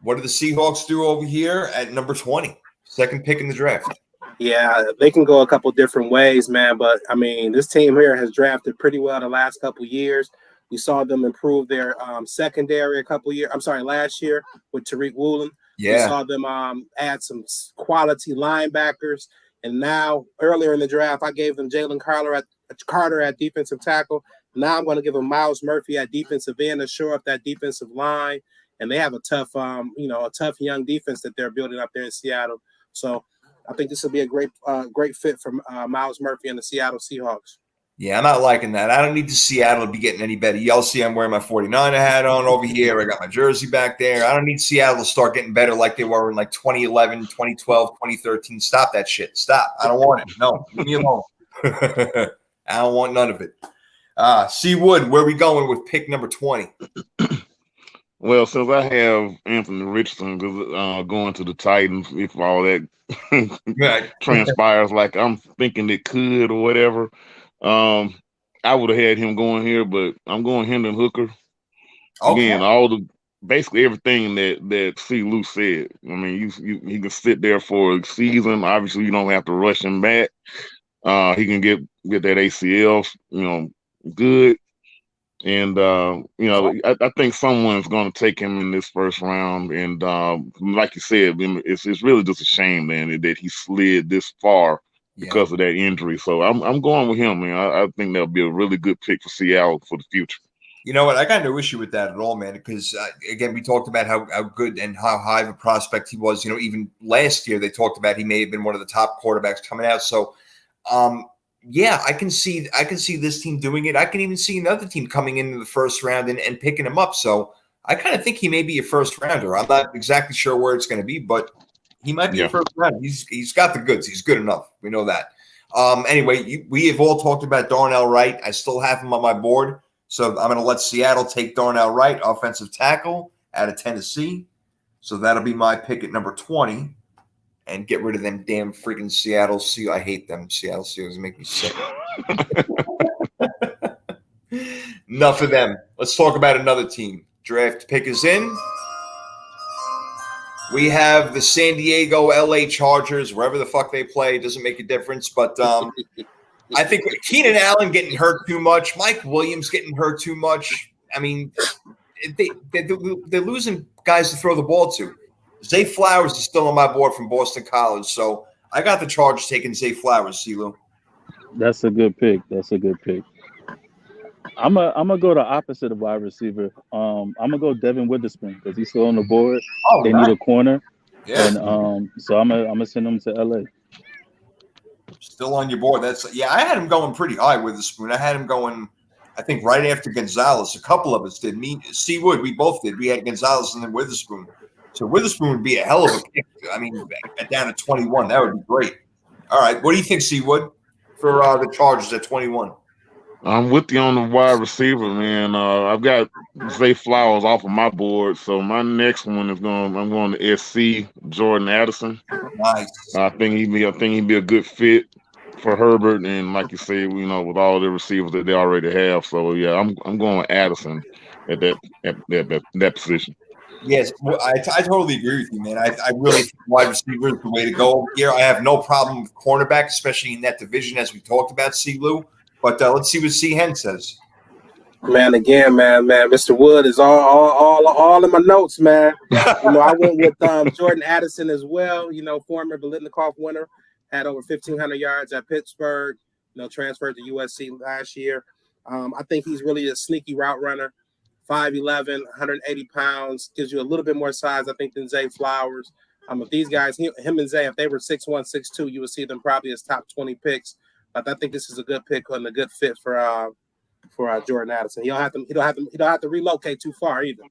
what do the Seahawks do over here at number 20? Second pick in the draft. Yeah, they can go a couple different ways, man. But, I mean, this team here has drafted pretty well the last couple years. We saw them improve their secondary last year with Tariq Woolen. Yeah. We saw them add some quality linebackers. And now, earlier in the draft, I gave them Jalen Carter at defensive tackle. Now I'm going to give them Miles Murphy at defensive end to shore up that defensive line. And they have a tough, a tough young defense that they're building up there in Seattle. So I think this will be a great fit for Miles Murphy and the Seattle Seahawks. Yeah, I'm not liking that. I don't need Seattle to be getting any better. Y'all see I'm wearing my 49er hat on over here. I got my jersey back there. I don't need Seattle to start getting better like they were in like 2011, 2012, 2013. Stop that shit. Stop. I don't want it. No, leave me alone. I don't want none of it. C. Wood, where are we going with pick number 20? Well, since I have Anthony Richardson going to the Titans, if all that transpires like I'm thinking it could or whatever, I would have had him going here, but I'm going Hendon Hooker. Okay. Again, basically everything that C. Lou said. I mean, he can sit there for a season. Obviously, you don't have to rush him back. He can get that ACL, good. And I think someone's going to take him in this first round. And like you said, it's really just a shame, man, that he slid this far because of that injury. So I'm going with him, man. I think that'll be a really good pick for Seattle for the future. You know what? I got no issue with that at all, man, because, again, we talked about how good and how high of a prospect he was. Even last year they talked about he may have been one of the top quarterbacks coming out. So, yeah, I can see this team doing it. I can even see another team coming into the first round and picking him up. So I kind of think he may be a first rounder. I'm not exactly sure where it's going to be, but he might be a first rounder. He's got the goods. He's good enough. We know that. Anyway, we have all talked about Darnell Wright. I still have him on my board. So I'm going to let Seattle take Darnell Wright, offensive tackle out of Tennessee. So that'll be my pick at number 20. And get rid of them damn freaking Seattle Seahawks. I hate them. Seattle Seahawks make me sick. Enough of them. Let's talk about another team. Draft pick is in. We have the San Diego LA Chargers, wherever the fuck they play. It doesn't make a difference. But I think Keenan Allen getting hurt too much. Mike Williams getting hurt too much. I mean, they're losing guys to throw the ball to. Zay Flowers is still on my board from Boston College, so I got the Chargers taking Zay Flowers, CeeLo. That's a good pick. I'm gonna go the opposite of wide receiver. I'm gonna go Devin Witherspoon because he's still on the board. They need a corner, and so I'm gonna send him to LA. Still on your board. I had him going pretty high, Witherspoon. I had him going, I think, right after Gonzalez. A couple of us did. Me, C. Wood, we both did. We had Gonzalez and then Witherspoon. So Witherspoon would be a hell of a pick. I mean, down to 21, that would be great. All right, what do you think, C. Wood, for the Chargers at 21? I'm with you on the wide receiver, man. I've got Zay Flowers off of my board, so my next one is I'm going to SC Jordan Addison. Nice. I think he'd be a good fit for Herbert, and like you say, with all the receivers that they already have. So yeah, I'm going with Addison at that position. Yes, I totally agree with you, man. I really think wide receiver is the way to go here. I have no problem with cornerback, especially in that division, as we talked about, C. Lou. But let's see what C. Hen says. Man, Mr. Wood is all in my notes, man. I went with Jordan Addison as well. Former Biletnikoff winner, had over 1,500 yards at Pittsburgh. Transferred to USC last year. I think he's really a sneaky route runner. 5'11", 180 pounds, gives you a little bit more size, I think, than Zay Flowers. If these guys, him and Zay, if they were 6'1", 6'2", you would see them probably as top 20 picks. But I think this is a good pick and a good fit for Jordan Addison. He don't have to relocate too far either.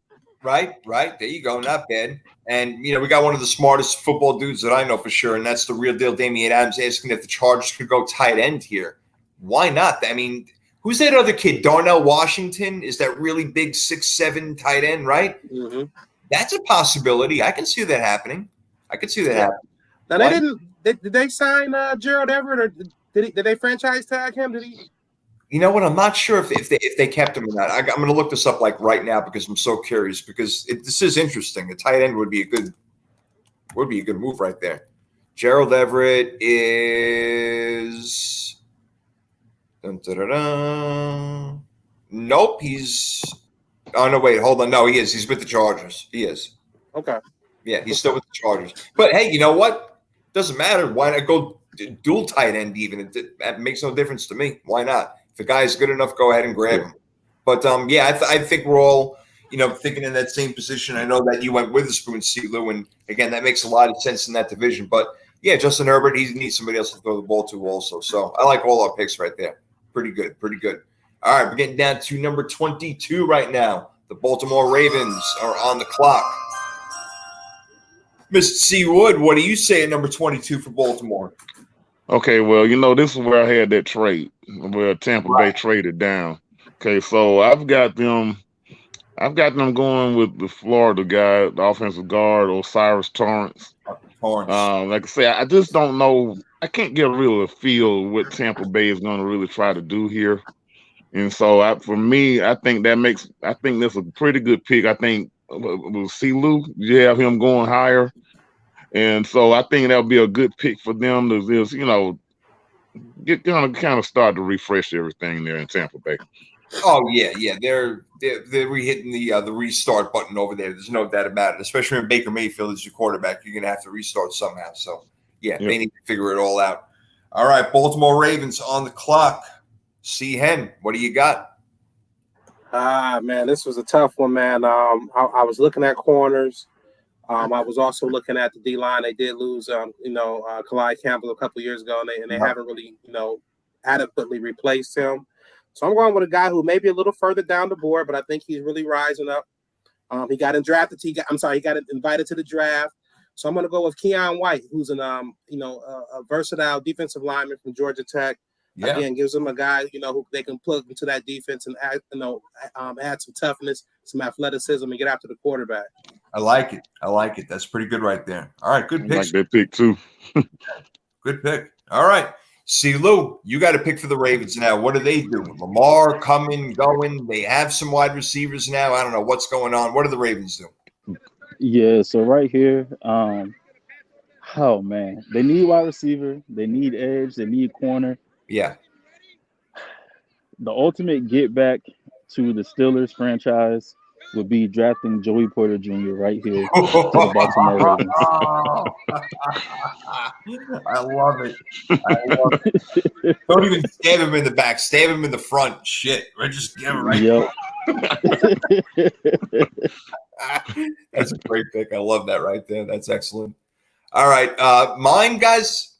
Right. There you go. Not bad. And we got one of the smartest football dudes that I know for sure, and that's the real deal. Damian Adams asking if the Chargers could go tight end here. Why not? I mean, who's that other kid? Darnell Washington is that really big 6'7" tight end, right? Mm-hmm. That's a possibility. I can see that happening. Happening. Now did they sign Gerald Everett, or did they franchise tag him? Did he? You know what? I'm not sure if they kept him or not. I'm going to look this up right now because I'm so curious. Because this is interesting. A tight end would be a good move right there. Gerald Everett is. Dun, dun, dun, dun. Nope, he's. Oh no! Wait, hold on. No, he is. He's with the Chargers. He is. Okay. Yeah, he's still with the Chargers. But hey, you know what? Doesn't matter. Why not go dual tight end even. That makes no difference to me. Why not? If the guy's good enough, go ahead and grab him. But yeah, I think we're all thinking in that same position. I know that you went Witherspoon, Lou, and again, that makes a lot of sense in that division. But yeah, Justin Herbert, he needs somebody else to throw the ball to also. So I like all our picks right there. Pretty good, pretty good. All right, we're getting down to number 22 right now. The Baltimore Ravens are on the clock. Mr. C. Wood, what do you say at number 22 for Baltimore? Okay, well, this is where I had that trade, where Tampa Bay traded down. Okay, so I've got them going with the Florida guy, the offensive guard, Osiris Torrance. Like I say, I just don't know. I can't get a real feel what Tampa Bay is going to really try to do here. And so, for me, I think that's a pretty good pick. I think with C-Lou, you have him going higher. And so I think that'll be a good pick for them to just, kind of start to refresh everything there in Tampa Bay. Oh yeah. They're hitting the restart button over there. There's no doubt about it. Especially when Baker Mayfield is your quarterback, you're gonna have to restart somehow. So yeah, They need to figure it all out. All right, Baltimore Ravens on the clock. C. Hen, what do you got? Man, this was a tough one, man. I was looking at corners. I was also looking at the D line. They did lose, Kalai Campbell a couple years ago, and they haven't really, adequately replaced him. So I'm going with a guy who may be a little further down the board, but I think he's really rising up. He got invited to the draft. So I'm going to go with Keion White, who's a versatile defensive lineman from Georgia Tech. Yeah. Again, gives them a guy, who they can plug into that defense and add some toughness, some athleticism, and get after the quarterback. I like it. That's pretty good right there. All right, good pick. I like that pick too. Good pick. All right. See, Lou, you got to pick for the Ravens now. What do they do? Lamar coming, going. They have some wide receivers now. I don't know what's going on. What do the Ravens do? Yeah, so right here, oh man, they need wide receiver, they need edge, they need corner. Yeah. The ultimate get back to the Steelers franchise would be drafting Joey Porter Jr. right here to the Baltimore Ravens. I love it. Don't even stab him in the back. Stab him in the front. Shit. Or just give him right. Yep. That's a great pick. I love that right there. That's excellent. All right. Mine, guys.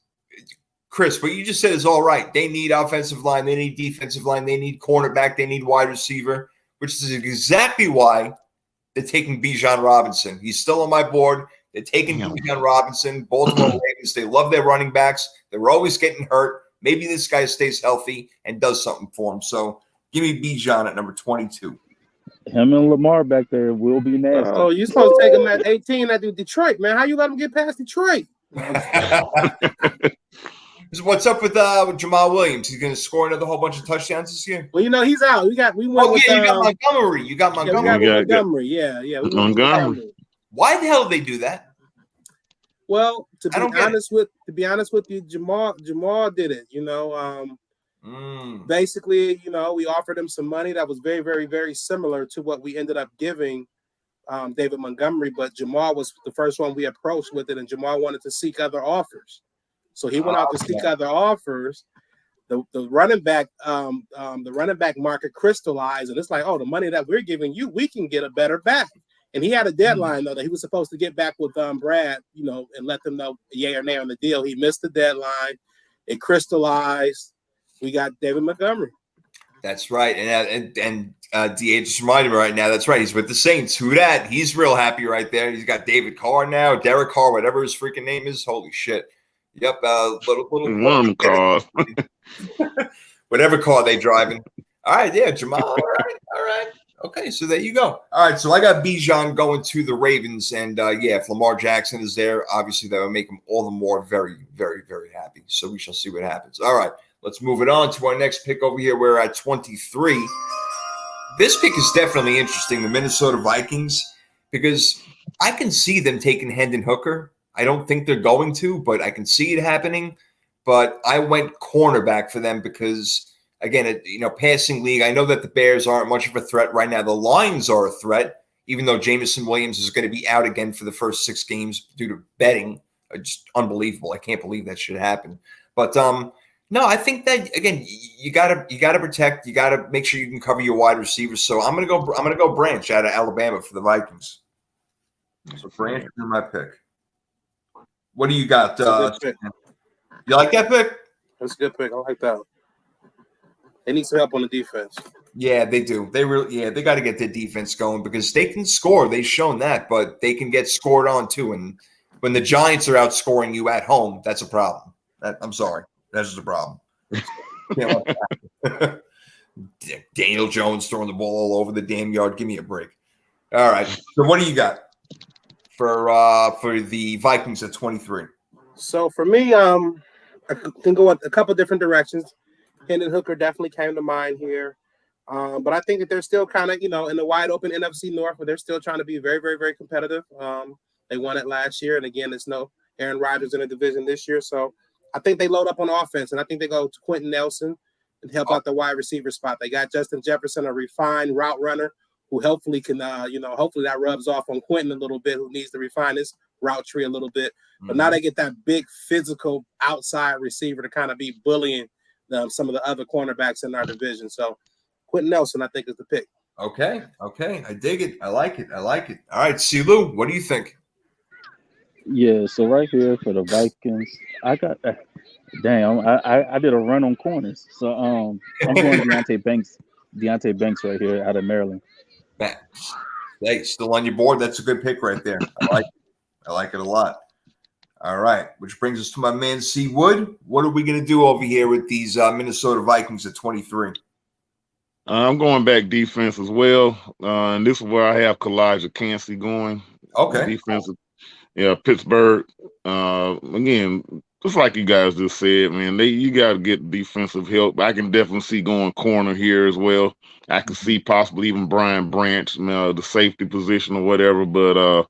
Chris, what you just said is all right. They need offensive line. They need defensive line. They need cornerback. They need wide receiver, which is exactly why they're taking Bijan Robinson. He's still on my board. They're taking Bijan Robinson. Baltimore Ravens, they love their running backs. They're always getting hurt. Maybe this guy stays healthy and does something for him. So give me Bijan at number 22. Him and Lamar back there will be nasty. Oh, you're supposed to take him at 18 at Detroit, man. How you let him get past Detroit? What's up with Jamal Williams? He's going to score another whole bunch of touchdowns this year. Well, he's out. You got Montgomery. You got Montgomery. Montgomery. Yeah. Montgomery. Why the hell did they do that? Well, to be honest with you, Jamal did it. Basically, we offered him some money that was very, very, very similar to what we ended up giving David Montgomery, but Jamal was the first one we approached with it, and Jamal wanted to seek other offers. So he went out to seek other offers. The running back market crystallized, and it's like, the money that we're giving you, we can get a better back. And he had a deadline though that he was supposed to get back with Brad, and let them know yay or nay on the deal. He missed the deadline. It crystallized. We got David Montgomery. That's right, and DA just reminded me right now. That's right. He's with the Saints. Who dat? He's real happy right there. He's got David Carr now, Derek Carr, whatever his freaking name is. Holy shit. Yep, little one car. Whatever car they driving. All right, yeah, Jamal. All right. Okay, so there you go. All right, so I got Bijan going to the Ravens, and if Lamar Jackson is there, obviously that would make him all the more very, very, very happy. So we shall see what happens. All right, let's move it on to our next pick over here. We're at 23. This pick is definitely interesting, the Minnesota Vikings, because I can see them taking Hendon Hooker. I don't think they're going to, but I can see it happening. But I went cornerback for them because, again, passing league. I know that the Bears aren't much of a threat right now. The Lions are a threat, even though Jameson Williams is going to be out again for the first 6 games due to betting. Just unbelievable. I can't believe that should happen. But no, I think that again, you gotta protect, you gotta make sure you can cover your wide receivers. So I'm gonna go Branch out of Alabama for the Vikings. So Branch is my pick. What do you got? That's a good pick. You like that pick? That's a good pick. I like that. They need some help on the defense. Yeah, they do. They got to get their defense going because they can score. They've shown that, but they can get scored on too. And when the Giants are outscoring you at home, that's a problem. I'm sorry, that's just a problem. Daniel Jones throwing the ball all over the damn yard. Give me a break. All right. So what do you got for the Vikings at 23? So for me, I can go a couple different directions. Hendon Hooker definitely came to mind here. But I think that they're still kind of, in the wide open NFC North, where they're still trying to be very, very, very competitive. They won it last year. And again, there's no Aaron Rodgers in the division this year. So I think they load up on offense. And I think they go to Quentin Nelson and help out the wide receiver spot. They got Justin Jefferson, a refined route runner who hopefully can, hopefully that rubs off on Quentin a little bit, who needs to refine his route tree a little bit. But now they get that big physical outside receiver to kind of be bullying some of the other cornerbacks in our division. So Quentin Nelson, I think, is the pick. Okay. I dig it. I like it. All right, Silu, what do you think? Yeah, so right here for the Vikings, I got I did a run on corners. So I'm going Deonte Banks right here out of Maryland. Hey, still on your board. That's a good pick right there. I like it a lot. All right, which brings us to my man C. Wood. What are we going to do over here with these Minnesota Vikings at 23? I'm going back defense as well. And this is where I have Kalijah Kancey going. Okay. Defensive. Yeah, Pittsburgh. Again, just like you guys just said, man, you got to get defensive help. I can definitely see going corner here as well. I can see possibly even Brian Branch, the safety position or whatever. But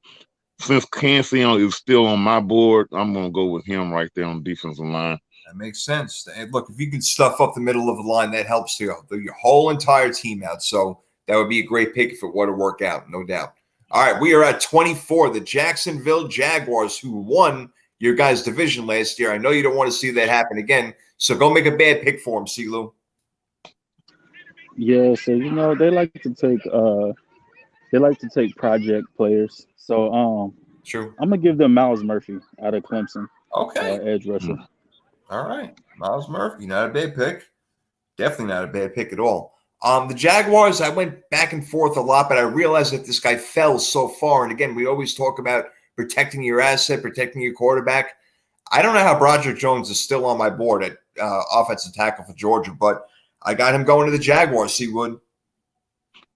since Kancey is still on my board, I'm going to go with him right there on the defensive line. That makes sense. And look, if you can stuff up the middle of the line, that helps your whole entire team out. So that would be a great pick if it were to work out, no doubt. All right, we are at 24, the Jacksonville Jaguars, who won your guys' division last year. I know you don't want to see that happen again, so go make a bad pick for them, Silu. Yeah, so they like to take project players. So true. I'm gonna give them Miles Murphy out of Clemson. Okay, edge rusher. All right, Miles Murphy, not a bad pick. Definitely not a bad pick at all. The Jaguars, I went back and forth a lot, but I realized that this guy fell so far. And again, we always talk about protecting your asset, protecting your quarterback. I don't know how Broderick Jones is still on my board at offensive tackle for Georgia, but I got him going to the Jaguars, Seawood.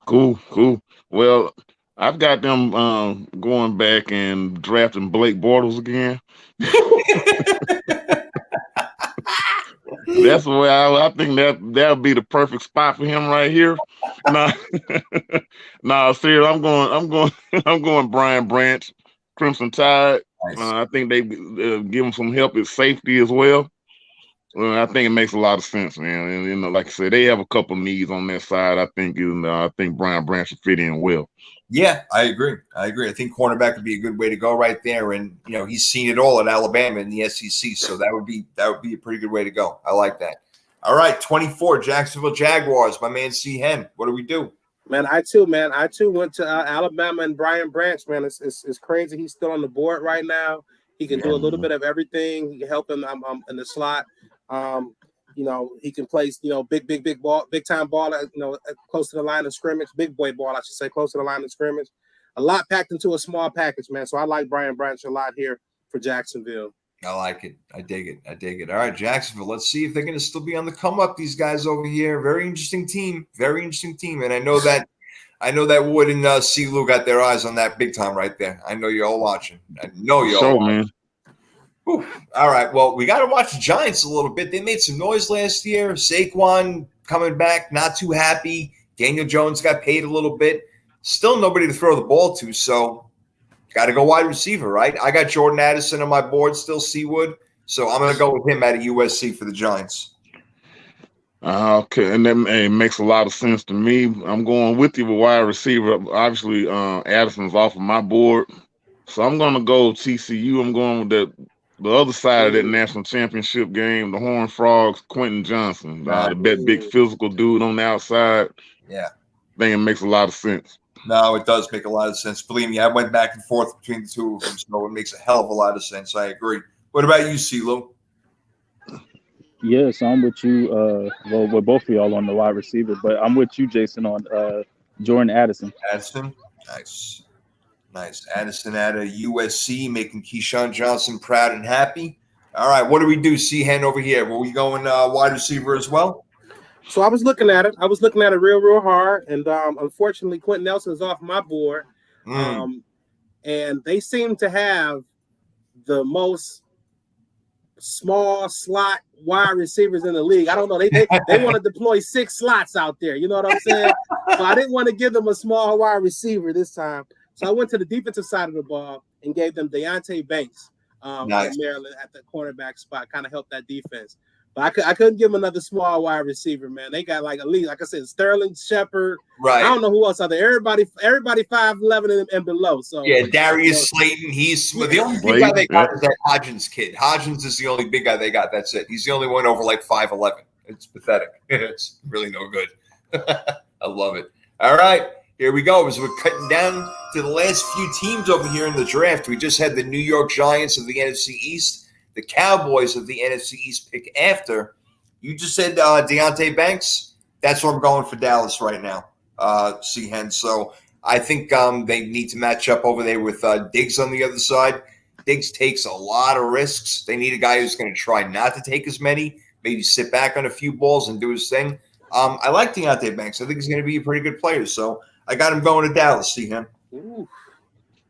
Cool. Well, I've got them going back and drafting Blake Bortles again. That's the way I think that'll be the perfect spot for him right here. Nah, seriously, I'm going Brian Branch, Crimson Tide. Nice. I think they give him some help at safety as well. I think it makes a lot of sense, man. And like I said, they have a couple needs on their side. I think Brian Branch will fit in well. Yeah, I agree. I think cornerback would be a good way to go right there. And, he's seen it all at Alabama in the SEC. So that would be a pretty good way to go. I like that. All right, 24, Jacksonville Jaguars. My man C. Hen, what do we do? Man, I too went to Alabama and Brian Branch, man. It's crazy. He's still on the board right now. He can do a little bit of everything. He can help him in the slot. He can place, big ball, big time ball, close to the line of scrimmage, big boy ball, I should say, close to the line of scrimmage. A lot packed into a small package, man. So I like Brian Branch a lot here for Jacksonville. I like it. I dig it. All right, Jacksonville. Let's see if they're going to still be on the come up. These guys over here, very interesting team. And I know that Wood and C-Lou got their eyes on that big time right there. I know you're all watching. I know you're all watching. Man. Whew. All right. Well, we got to watch the Giants a little bit. They made some noise last year. Saquon coming back, not too happy. Daniel Jones got paid a little bit. Still nobody to throw the ball to, so got to go wide receiver, right? I got Jordan Addison on my board, still Seawood, so I'm going to go with him out of USC for the Giants. Okay, and that makes a lot of sense to me. I'm going with you with wide receiver. Obviously, Addison's off of my board, so I'm going to go TCU. I'm going with that the other side of that national championship game, the Horned Frogs, Quentin Johnson, the big physical dude on the outside. Yeah. I think it makes a lot of sense. No, it does make a lot of sense. Believe me, I went back and forth between the two of them, so it makes a hell of a lot of sense. I agree. What about you, CeeLo? Yeah, so I'm with you. Well, we're both of y'all on the wide receiver, but I'm with you, Jason, on Jordan Addison. Addison, nice. Addison out of USC, making Keyshawn Johnson proud and happy. All right, what do we do, C-Hen over here? Were we going wide receiver as well? So I was looking at it. I was looking at it real hard, and unfortunately, Quentin Nelson is off my board. And they seem to have the most small slot wide receivers in the league. I don't know. They want to deploy 6 slots out there. You know what I'm saying? So I didn't want to give them a small wide receiver this time. So I went to the defensive side of the ball and gave them Deonte Banks at Maryland at the cornerback spot, kind of helped that defense. But I couldn't give them another small wide receiver, man. They got like elite, like I said, Sterling Shepard. Right. I don't know who else out there. Everybody 5'11" and below. So yeah, Darius Slayton. He's the only big guy they got is that Hodgins kid. Hodgins is the only big guy they got. That's it. He's the only one over like 5'11". It's pathetic. It's really no good. I love it. All right, here we go. As we're cutting down to the last few teams over here in the draft, we just had the New York Giants of the NFC East, the Cowboys of the NFC East pick after. You just said Deonte Banks. That's where I'm going for Dallas right now, C-Hen. So I think they need to match up over there with Diggs on the other side. Diggs takes a lot of risks. They need a guy who's going to try not to take as many, maybe sit back on a few balls and do his thing. I like Deonte Banks. I think he's going to be a pretty good player. So I got him going to Dallas, C-Hen. Ooh.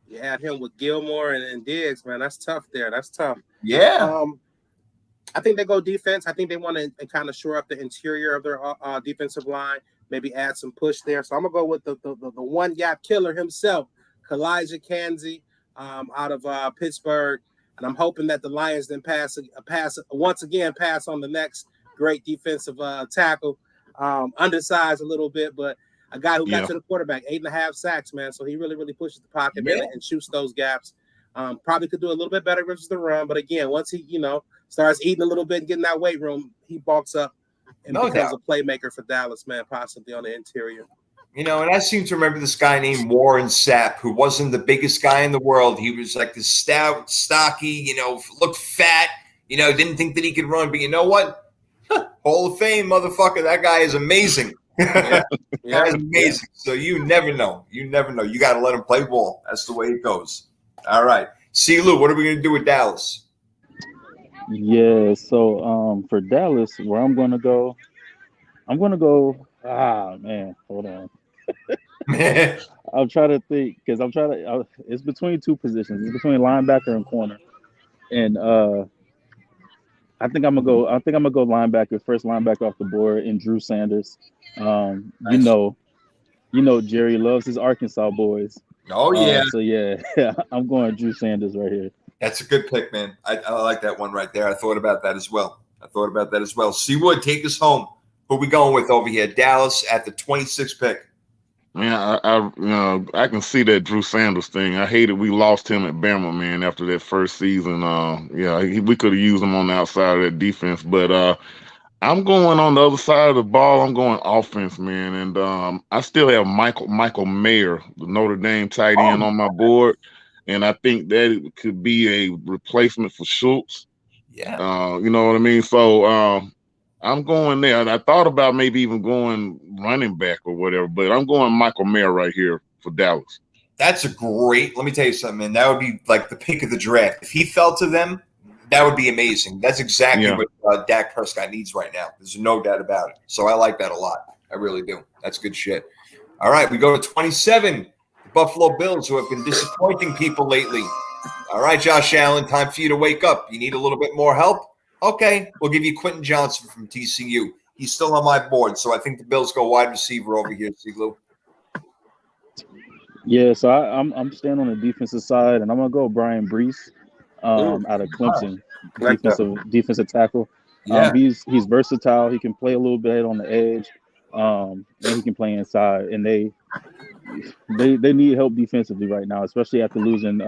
You had him with Gilmore and Diggs, man. That's tough there. That's tough. Yeah. I think they go defense. I think they want to kind of shore up the interior of their defensive line, maybe add some push there. So I'm going to go with the one gap killer himself, Kalijah Kancey out of Pittsburgh. And I'm hoping that the Lions then pass on the next great defensive tackle. Undersized a little bit, but a guy who got to the quarterback, 8.5 sacks, man. So he really pushes the pocket, man, and shoots those gaps. Probably could do a little bit better versus the run, but again, once he, starts eating a little bit and getting that weight room, he bulks up and becomes a playmaker for Dallas, man, possibly on the interior. And I seem to remember this guy named Warren Sapp, who wasn't the biggest guy in the world. He was like this stout, stocky, looked fat, didn't think that he could run. But you know what? Hall of Fame, motherfucker. That guy is amazing. That is amazing. So you never know. You got to let him play ball. That's the way it goes. All right. See, Lou, what are we going to do with Dallas? Yeah, so for Dallas, where I'm going to go, hold on. I'm trying to think because it's between two positions. It's between linebacker and corner. And I think I'm gonna go linebacker, first linebacker off the board in Drew Sanders. Nice. You know Jerry loves his Arkansas boys. Oh yeah. So yeah, I'm going Drew Sanders right here. That's a good pick, man. I like that one right there. I thought about that as well. Seawood, take us home. Who are we going with over here? Dallas at the 26th pick. Man, I can see that Drew Sanders thing. I hated we lost him at Bama, man, after that first season. We could have used him on the outside of that defense, but I'm going on the other side of the ball. I'm going offense, man, and I still have Michael Mayer, the Notre Dame tight end, on my board, and I think that it could be a replacement for Schultz. Yeah, you know what I mean. So I'm going there. And I thought about maybe even going running back or whatever, but I'm going Michael Mayer right here for Dallas. That's a great. Let me tell you something, man. That would be like the pick of the draft. If he fell to them, that would be amazing. That's exactly what Dak Prescott needs right now. There's no doubt about it. So I like that a lot. I really do. That's good shit. All right, we go to 27. The Buffalo Bills, who have been disappointing people lately. All right, Josh Allen, time for you to wake up. You need a little bit more help? Okay, we'll give you Quentin Johnson from TCU. He's still on my board, so I think the Bills go wide receiver over here, Seaglou. Yeah, so I'm staying on the defensive side, and I'm gonna go Brian Brees out of Clemson, defensive tackle. Yeah. He's versatile. He can play a little bit on the edge, and he can play inside. And they need help defensively right now, especially after losing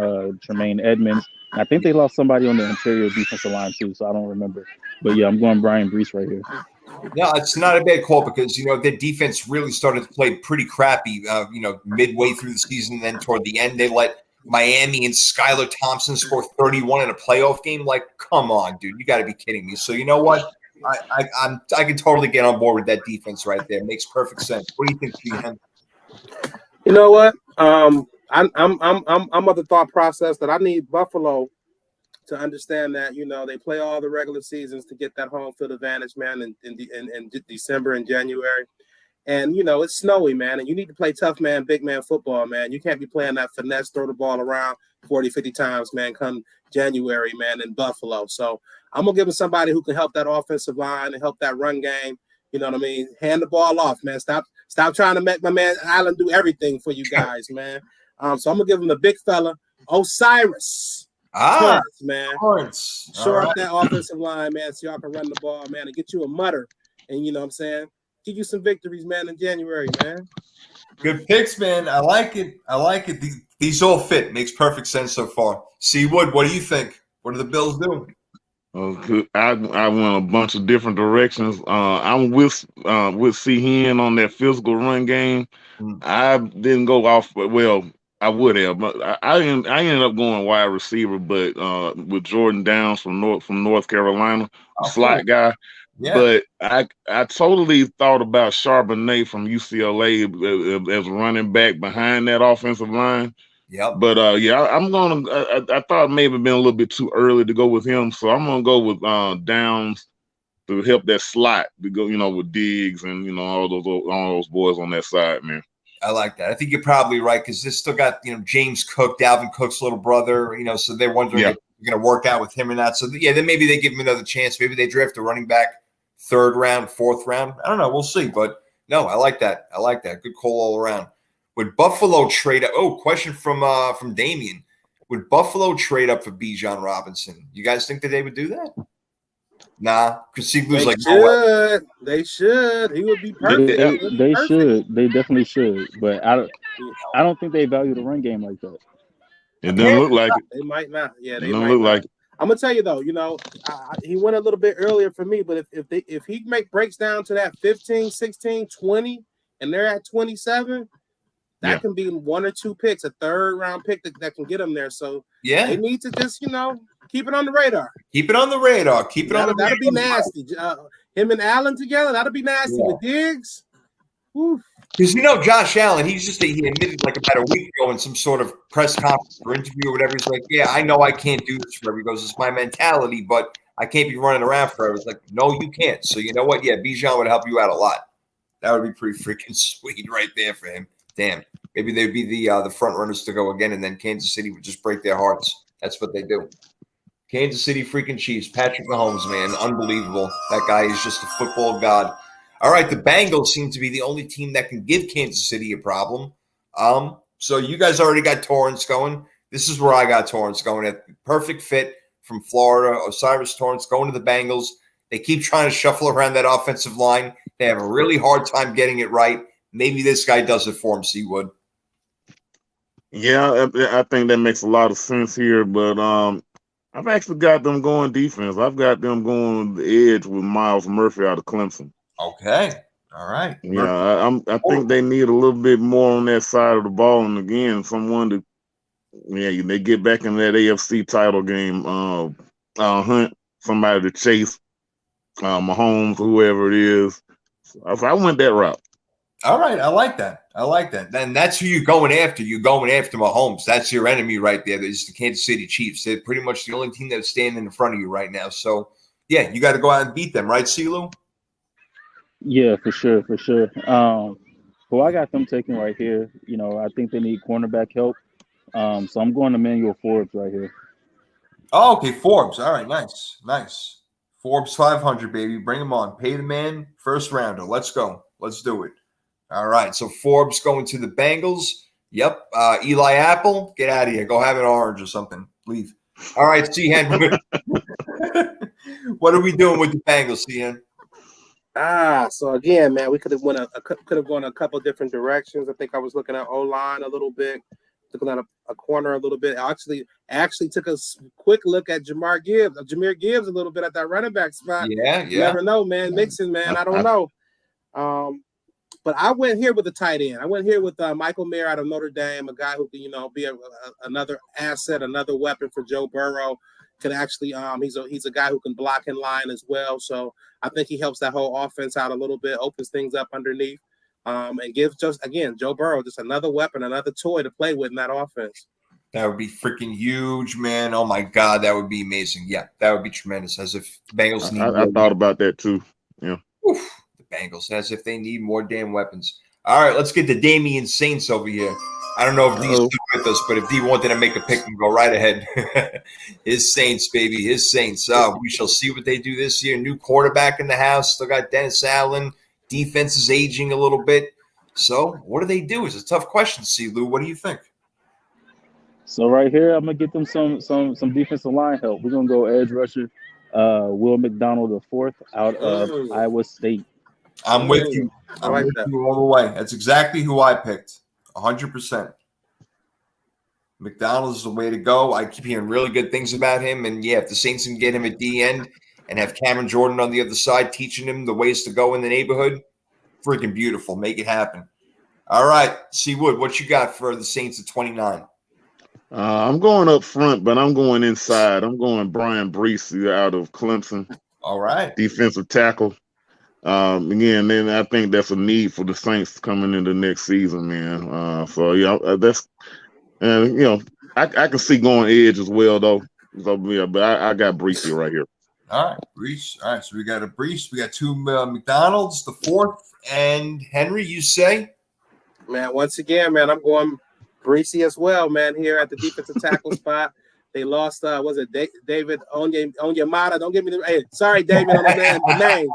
Tremaine Edmonds. I think they lost somebody on the interior defensive line too, so I don't remember. But yeah, I'm going Brian Brees right here. No, it's not a bad call because their defense really started to play pretty crappy. Midway through the season, and then toward the end, they let Miami and Skylar Thompson score 31 in a playoff game. Like, come on, dude, you got to be kidding me. So you know what? I can totally get on board with that defense right there. Makes perfect sense. What do you think, Sheehan? You know what? I'm of the thought process that I need Buffalo to understand that they play all the regular seasons to get that home field advantage, man, in December and January. And it's snowy, man, and you need to play tough man, big man football, man. You can't be playing that finesse, throw the ball around 40, 50 times, man, come January, man, in Buffalo. So I'm gonna give him somebody who can help that offensive line and help that run game. You know what I mean? Hand the ball off, man. Stop trying to make my man Allen do everything for you guys, man. So I'm gonna give him the big fella, Osiris. Torrance, man. Torrance. Shore up that offensive line, man, so y'all can run the ball, man, and get you a mutter. And you know what I'm saying? Give you some victories, man, in January, man. Good picks, man. I like it. These all fit. Makes perfect sense so far. Seawood, what do you think? What do the Bills do? I went a bunch of different directions. I'm with Hen on that physical run game. I didn't go off. Well, I would have, but I ended up going wide receiver. But with Jordan Downs from North Carolina, slot guy. Yeah. But I totally thought about Charbonnet from UCLA as running back behind that offensive line. Yeah. But I'm gonna. I thought it may have been a little bit too early to go with him, so I'm gonna go with Downs to help that slot to go. With Diggs and all those boys on that side, man. I like that. I think you're probably right because they still got James Cook, Dalvin Cook's little brother. So they're wondering if they're going to work out with him or not. So then maybe they give him another chance. Maybe they draft a running back 3rd round, 4th round. I don't know. We'll see. But no, I like that. Good call all around. Would Buffalo trade up? Oh, question from Damien. Would Buffalo trade up for Bijan Robinson? You guys think that they would do that? Nah, because Seagul's like, they should. He would be perfect. They should. They definitely should. But I don't think they value the run game like that. It doesn't look like it. They might not. Yeah, they don't might look not. like it. I'm gonna tell you though, he went a little bit earlier for me, but if he breaks down to that 15, 16, 20, and they're at 27, that can be 1 or 2 picks, a 3rd round pick that can get them there. So they need to just keep it on the radar. Keep it on the radar. That'll be nasty. Him and Allen together, that'll be nasty with Diggs. Because Josh Allen, he admitted like about a week ago in some sort of press conference or interview or whatever. He's like, "Yeah, I know I can't do this forever." He goes, "It's my mentality, but I can't be running around forever." It's like, no, you can't. So you know what? Yeah, Bijan would help you out a lot. That would be pretty freaking sweet right there for him. Damn, maybe they'd be the front runners to go again, and then Kansas City would just break their hearts. That's what they do. Kansas City freaking Chiefs. Patrick Mahomes, man, unbelievable. That guy is just a football god. All right, the Bengals seem to be the only team that can give Kansas City a problem. So you guys already got Torrance going. This is where I got Torrance going. At perfect fit from Florida. Osiris Torrance going to the Bengals. They keep trying to shuffle around that offensive line. They have a really hard time getting it right. Maybe this guy does it for him, Seawood. Yeah, I think that makes a lot of sense here, but I've actually got them going defense. I've got them going the edge with Miles Murphy out of Clemson. Okay. All right. Yeah, I think they need a little bit more on that side of the ball. And again, someone to they get back in that AFC title game, hunt, somebody to chase Mahomes, whoever it is. So I went that route. All right. I like that. And that's who you're going after. You're going after Mahomes. That's your enemy right there. There's the Kansas City Chiefs. They're pretty much the only team that's standing in front of you right now. So, yeah, you got to go out and beat them, right, CeeLo? Yeah, for sure. Who I got them taking right here, I think they need cornerback help. So I'm going to Emmanuel Forbes right here. Oh, okay, Forbes. All right, nice. Forbes 500, baby. Bring him on. Pay the man, 1st rounder. Let's go. Let's do it. All right, so Forbes going to the Bengals. Yep. Eli Apple, get out of here. Go have an orange or something. Leave. All right, Sheehan. What are we doing with the Bengals, Sheehan? So again, man, we could have gone a couple different directions. I think I was looking at O-line a little bit, looking at a corner a little bit. I actually took a quick look at Jameer Gibbs a little bit at that running back spot. Yeah. You never know, man. Mixon, man, I don't know. But I went here with a tight end. I went here with Michael Mayer out of Notre Dame, a guy who can, be another asset, another weapon for Joe Burrow. Could actually, he's a guy who can block in line as well. So I think he helps that whole offense out a little bit, opens things up underneath, and gives Joe Burrow just another weapon, another toy to play with in that offense. That would be freaking huge, man. Oh my God, that would be amazing. Yeah, that would be tremendous. As if Bengals need. I thought about that too. Yeah. Oof, the Bengals, as if they need more damn weapons. All right, let's get the Damian Saints over here. I don't know if D's still with us, but if D wanted to make a pick and go right ahead. His Saints, baby, his Saints. We shall see what they do this year. New quarterback in the house. Still got Dennis Allen. Defense is aging a little bit. So what do they do? It's a tough question, C. Lou. What do you think? So right here, I'm gonna get them some defensive line help. We're gonna go edge rusher, Will McDonald IV out of Iowa State. I'm with you. I'm with you all the way. That's exactly who I picked. 100%. McDonald is the way to go. I keep hearing really good things about him. And yeah, if the Saints can get him at the end and have Cameron Jordan on the other side teaching him the ways to go in the neighborhood, freaking beautiful. Make it happen. All right. C. Wood, what you got for the Saints at 29? I'm going up front, but I'm going inside. I'm going Brian Brees out of Clemson. All right. Defensive tackle. Again, then I think that's a need for the Saints coming into next season, man. So yeah, that's I can see going edge as well though. So yeah, but I got Brees here right here. All right, Brees. All right, so we got a Brees. We got two McDonald's, the fourth, and Henry. You say, man. Once again, man, I'm going Breesy as well, man. Here at the defensive tackle spot. They lost, was it David Onyemata? Don't give me sorry, David, on the name.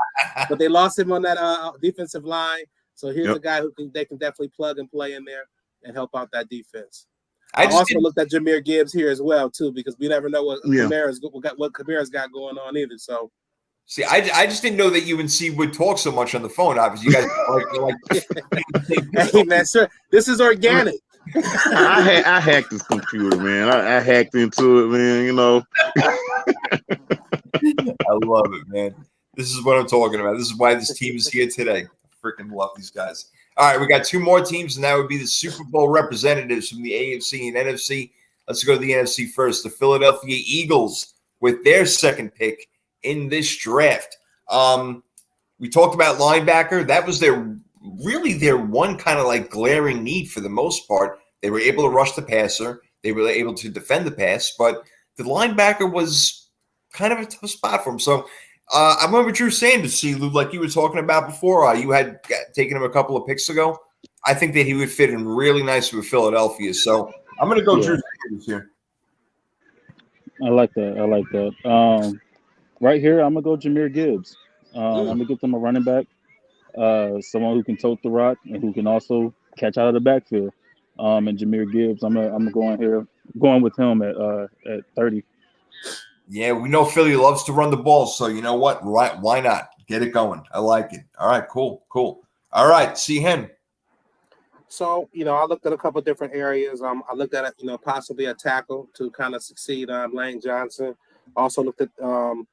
But they lost him on that defensive line. So here's a guy they can definitely plug and play in there and help out that defense. I also looked at Jameer Gibbs here as well, too, because we never know what Kamara's got going on either. So, see, I just didn't know that UNC would talk so much on the phone. Obviously, you guys hey, man, sir, this is organic. I hacked this computer, man. I hacked into it, man. I love it, man. This is what I'm talking about. This is why this team is here today. I freaking love these guys. All right, we got two more teams, and that would be the Super Bowl representatives from the AFC and NFC. Let's go to the NFC first. The Philadelphia Eagles with their second pick in this draft. We talked about linebacker. That was their one kind of like glaring need for the most part. They were able to rush the passer. They were able to defend the pass, but the linebacker was kind of a tough spot for him. So I remember Drew Sanders, see, Lou, like you were talking about before. You had taken him a couple of picks ago. I think that he would fit in really nicely with Philadelphia. So I'm going to go Drew Sanders here. I like that. Right here, I'm going to go Jameer Gibbs. I'm going to get them a running back. Someone who can tote the rock and who can also catch out of the backfield. And Jameer Gibbs, I'm going with him at 30. Yeah, we know Philly loves to run the ball, so you know what? Right? Why not get it going? I like it. All right, cool. All right, C. Hen. So I looked at a couple of different areas. I looked at possibly a tackle to kind of succeed Lane Johnson. Also looked at the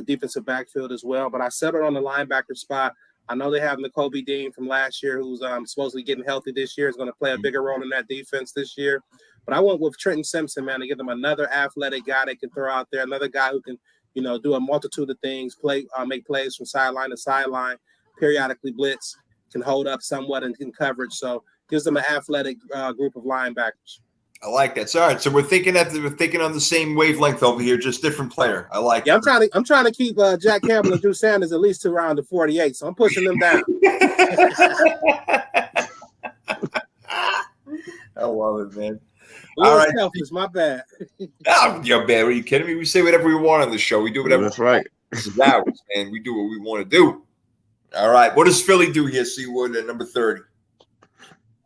defensive backfield as well, but I settled on the linebacker spot. I know they have Nakobe Dean from last year, who's supposedly getting healthy this year, is going to play a bigger role in that defense this year. But I went with Trenton Simpson, man, to give them another athletic guy they can throw out there, another guy who can, do a multitude of things, make plays from sideline to sideline, periodically blitz, can hold up somewhat and can coverage. So gives them an athletic group of linebackers. I like that. So, all right, so we're thinking on the same wavelength over here, just different player. I like. Yeah, I'm trying to keep Jack Campbell and Drew Sanders at least to around the 48. So I'm pushing them down. I love it, man. All right, selfish, my bad. You're bad. Are you kidding me? We say whatever we want on the show. We do whatever. That's right. This is ours, man. We do what we want to do. All right. What does Philly do here, Seawood, at number 30?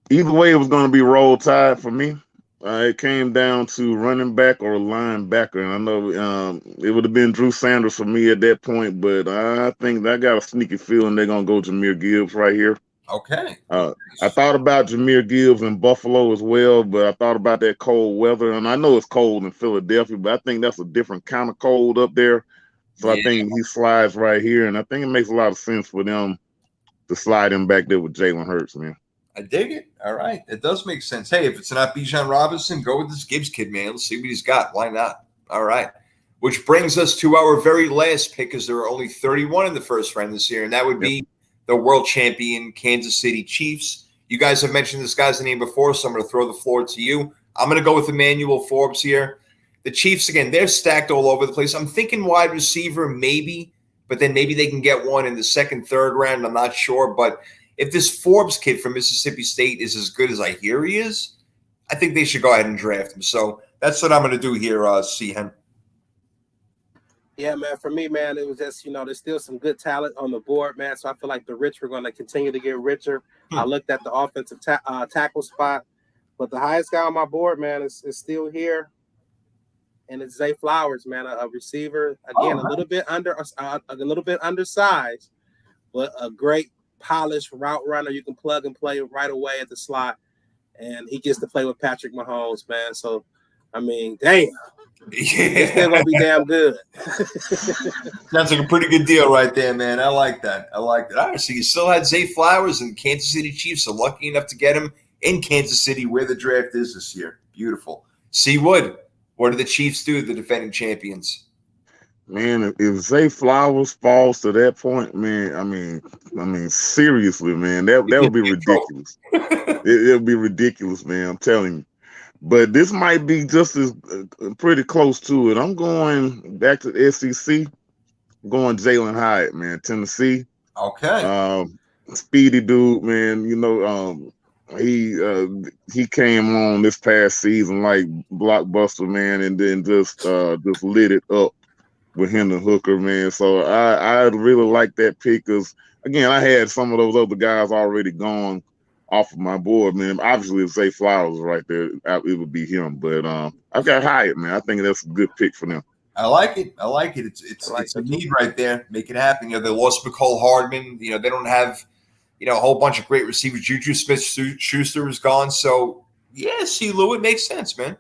Either way, it was going to be roll tide for me. it came down to running back or linebacker, and I know it would have been Drew Sanders for me at that point, but I think I got a sneaky feeling they're gonna go Jahmyr Gibbs right here. Okay. I thought about Jahmyr Gibbs in Buffalo as well, but I thought about that cold weather, and I know it's cold in Philadelphia, but I think that's a different kind of cold up there. So I think he slides right here, and I think it makes a lot of sense for them to slide him back there with Jalen Hurts, man. I dig it. All right. It does make sense. Hey, if it's not Bijan Robinson, go with this Gibbs kid, man. Let's see what he's got. Why not? All right. Which brings us to our very last pick, because there are only 31 in the first round this year, and that would be the world champion Kansas City Chiefs. You guys have mentioned this guy's name before, so I'm going to throw the floor to you. I'm going to go with Emmanuel Forbes here. The Chiefs, again, they're stacked all over the place. I'm thinking wide receiver maybe, but then maybe they can get one in the second, third round. I'm not sure, but if this Forbes kid from Mississippi State is as good as I hear he is, I think they should go ahead and draft him. So that's what I'm going to do here, C-Hen. Yeah, man, for me, man, it was just, there's still some good talent on the board, man. So I feel like the rich are going to continue to get richer. I looked at the offensive tackle spot, but the highest guy on my board, man, is still here. And it's Zay Flowers, man, a receiver. Again, a little bit undersized, but a great polished route runner. You can plug and play right away at the slot, and he gets to play with Patrick Mahomes, man. So, I mean, damn, it's still gonna be damn good. Sounds like a pretty good deal right there, man. I like that. All right, so you still had Zay Flowers, and Kansas City Chiefs are lucky enough to get him in Kansas City, where the draft is this year. Beautiful. C. Wood, what do the Chiefs do, the defending champions? Man, if Zay Flowers falls to that point, man, I mean, seriously, man, that would be ridiculous. It'll be ridiculous, man. I'm telling you. But this might be just as pretty close to it. I'm going back to the SEC. I'm going Jalen Hyatt, man, Tennessee. Okay. Speedy dude, man. He came on this past season like blockbuster, man, and then just lit it up with Hendon Hooker, man. So I really like that pick because, again, I had some of those other guys already gone off of my board, man. Obviously, if Zay Flowers right there, it would be him. But I've got Hyatt, man. I think that's a good pick for them. I like it. It's a need right there. Make it happen. They lost McCole Hardman. They don't have, a whole bunch of great receivers. Juju Smith-Schuster is gone. So, yeah, see, Lou, it makes sense, man.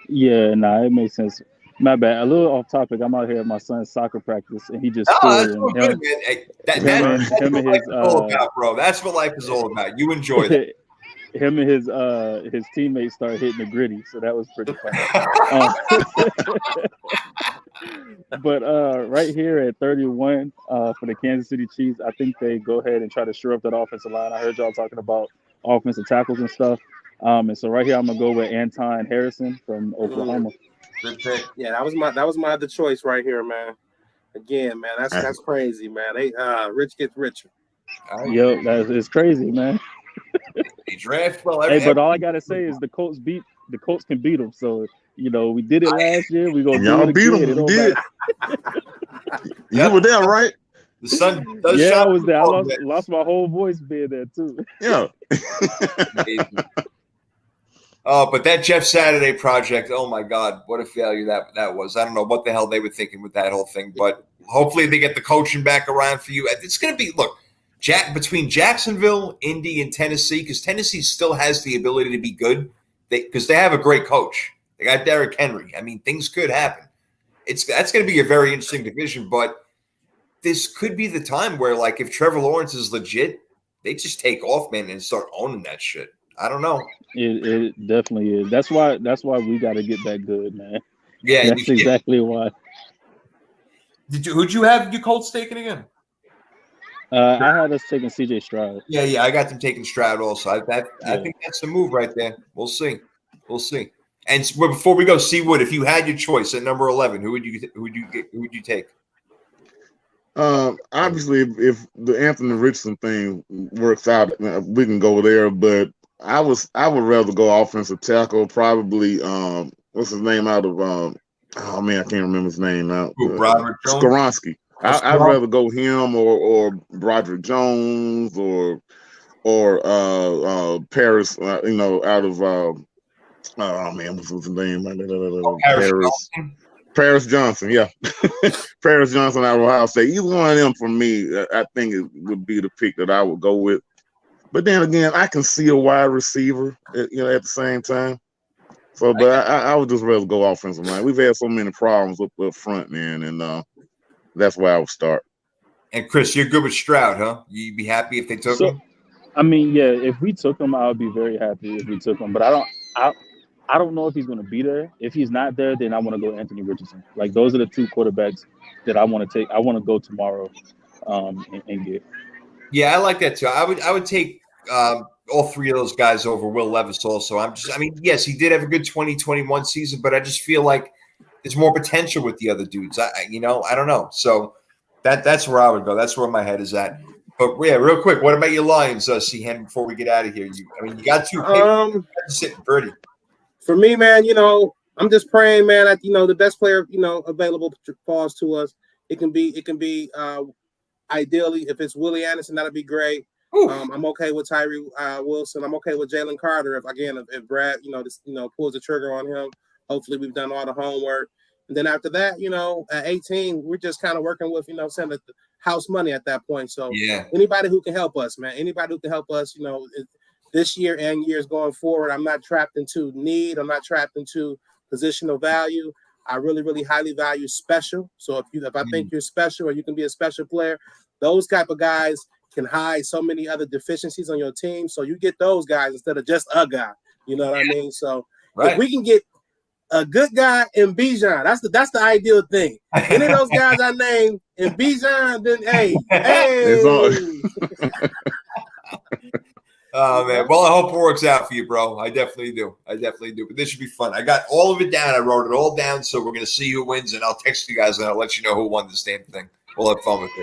Yeah, it makes sense. My bad. A little off topic. I'm out here at my son's soccer practice, and he just scored. That's good, man. Hey, that's what life is all about, bro. That's what life is all about. You enjoy it. Him and his teammates started hitting the gritty, so that was pretty funny. But right here at 31 for the Kansas City Chiefs, I think they go ahead and try to shore up that offensive line. I heard y'all talking about offensive tackles and stuff. And so right here, I'm gonna go with Anton Harrison from Oklahoma. Yeah, that was my other choice right here, man. Again, man, that's crazy, man. Rich gets richer. Yo, it's crazy, man. They draft well. Hey, but all I gotta say is the Colts can beat them. So we did it last year. We gonna do it again. Y'all beat them. You were there, right? The sun does shine. I was there. I lost my whole voice being there too. Yeah. Oh, but that Jeff Saturday project, oh my God, what a failure that was. I don't know what the hell they were thinking with that whole thing, but hopefully they get the coaching back around for you. It's going to be, look, between Jacksonville, Indy, and Tennessee, because Tennessee still has the ability to be good, because they have a great coach. They got Derrick Henry. I mean, things could happen. That's going to be a very interesting division, but this could be the time where, like, if Trevor Lawrence is legit, they just take off, man, and start owning that shit. I don't know. It definitely is. That's why we got to get that good, man. Yeah, that's exactly why. Who'd you have your Colts taking again? I had us taking CJ Stroud. Yeah, I got them taking Stroud also. I think that's the move right there. We'll see. And before we go, C. Wood, if you had your choice at number 11, who would you take? Obviously, if the Anthony Richardson thing works out, we can go there. But I would rather go offensive tackle. Probably what's his name out of I can't remember his name now. Broderick Jones. Skoronski. I'd rather go him or Broderick Jones or Paris. Out of Oh man, what's his name? Harris Paris. Johnson. Paris Johnson, yeah. Paris Johnson out of Ohio State. Either one of them for me, I think it would be the pick that I would go with. But then again, I can see a wide receiver, at the same time. So, but I would just rather go offensive line. We've had so many problems up front, man, and that's why I would start. And Chris, you're good with Stroud, huh? You'd be happy if they took him? I mean, yeah, if we took him, I would be very happy if we took him. But I don't know if he's going to be there. If he's not there, then I want to go Anthony Richardson. Like, those are the two quarterbacks that I want to take. I want to go tomorrow and get. Yeah, I like that too. I would take all three of those guys over Will Levis also. Yes, he did have a good 2021 season, but I just feel like there's more potential with the other dudes. I don't know. So that's where I would go. That's where my head is at. But yeah, real quick, what about your Lions, C-Hen, before we get out of here? You got two picks. Sitting pretty. For me, man, I'm just praying, man, that the best player, available falls to us. It can be ideally, if it's Willie Anderson, that'd be great. I'm okay with Tyree Wilson. I'm okay with Jalen Carter. If Brad, pulls the trigger on him. Hopefully, we've done all the homework. And then after that, at 18, we're just kind of working with, saying that the house money at that point. So yeah, anybody who can help us, man, this year and years going forward, I'm not trapped into need. I'm not trapped into positional value. I really, really highly value special. So if I think you're special or you can be a special player, those type of guys can hide so many other deficiencies on your team. So you get those guys instead of just a guy. You know what I mean? So if we can get a good guy in Bijan, that's the ideal thing. Any of those guys I named in Bijan, then hey. Oh man, well I hope it works out for you, bro. I definitely do. But this should be fun. I got all of it down. I wrote it all down, so we're gonna see who wins, and I'll text you guys and I'll let you know who won this damn thing. We'll have fun with it.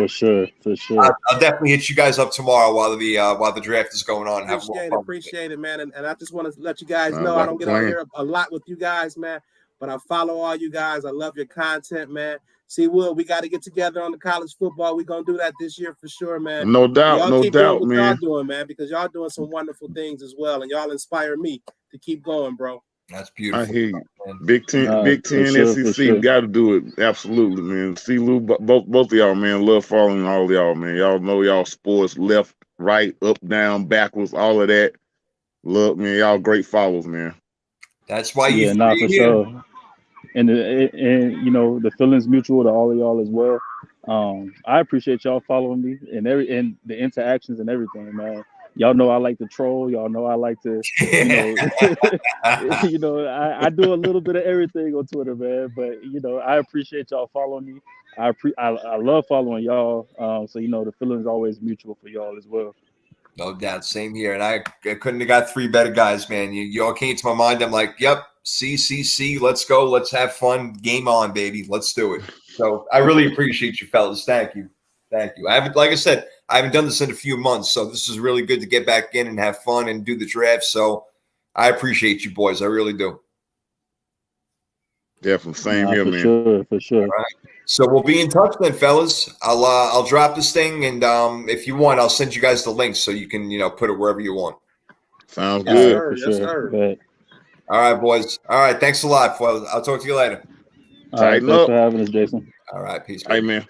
For sure. I'll definitely hit you guys up tomorrow while the draft is going on. Appreciate it, man. And I just want to let you guys know I don't get on here a lot with you guys, man. But I follow all you guys. I love your content, man. See, Will, we got to get together on the college football. We're gonna do that this year for sure, man. No doubt, man. Y'all doing, man, because y'all doing some wonderful things as well, and y'all inspire me to keep going, bro. That's beautiful. I hear you. Big Ten, SEC, sure. Got to do it. Absolutely, man. See, Lou, both of y'all, man, love following all of y'all, man. Y'all know y'all sports, left, right, up, down, backwards, all of that. Look, man, y'all great followers, man. That's why for sure. And the feelings mutual to all of y'all as well. I appreciate y'all following me and the interactions and everything, man. Y'all know I like to troll. Y'all know I like to, I do a little bit of everything on Twitter, man. But I appreciate y'all following me. I love following y'all. So the feeling is always mutual for y'all as well. No doubt, same here. And I couldn't have got three better guys, man. You all came to my mind. I'm like, yep, CCC, let's go, let's have fun. Game on, baby, let's do it. So I really appreciate you, fellas. Thank you. Like I said, I haven't done this in a few months, so this is really good to get back in and have fun and do the draft. So I appreciate you, boys. I really do. Definitely, same here, man. For sure. All right. So we'll be in touch then, fellas. I'll drop this thing, and if you want, I'll send you guys the link so you can put it wherever you want. Sounds good. Yes, sir. All right, boys. All right, thanks a lot, fellas. I'll talk to you later. All right, thanks for having us, Jason. All right, peace. Hey, man.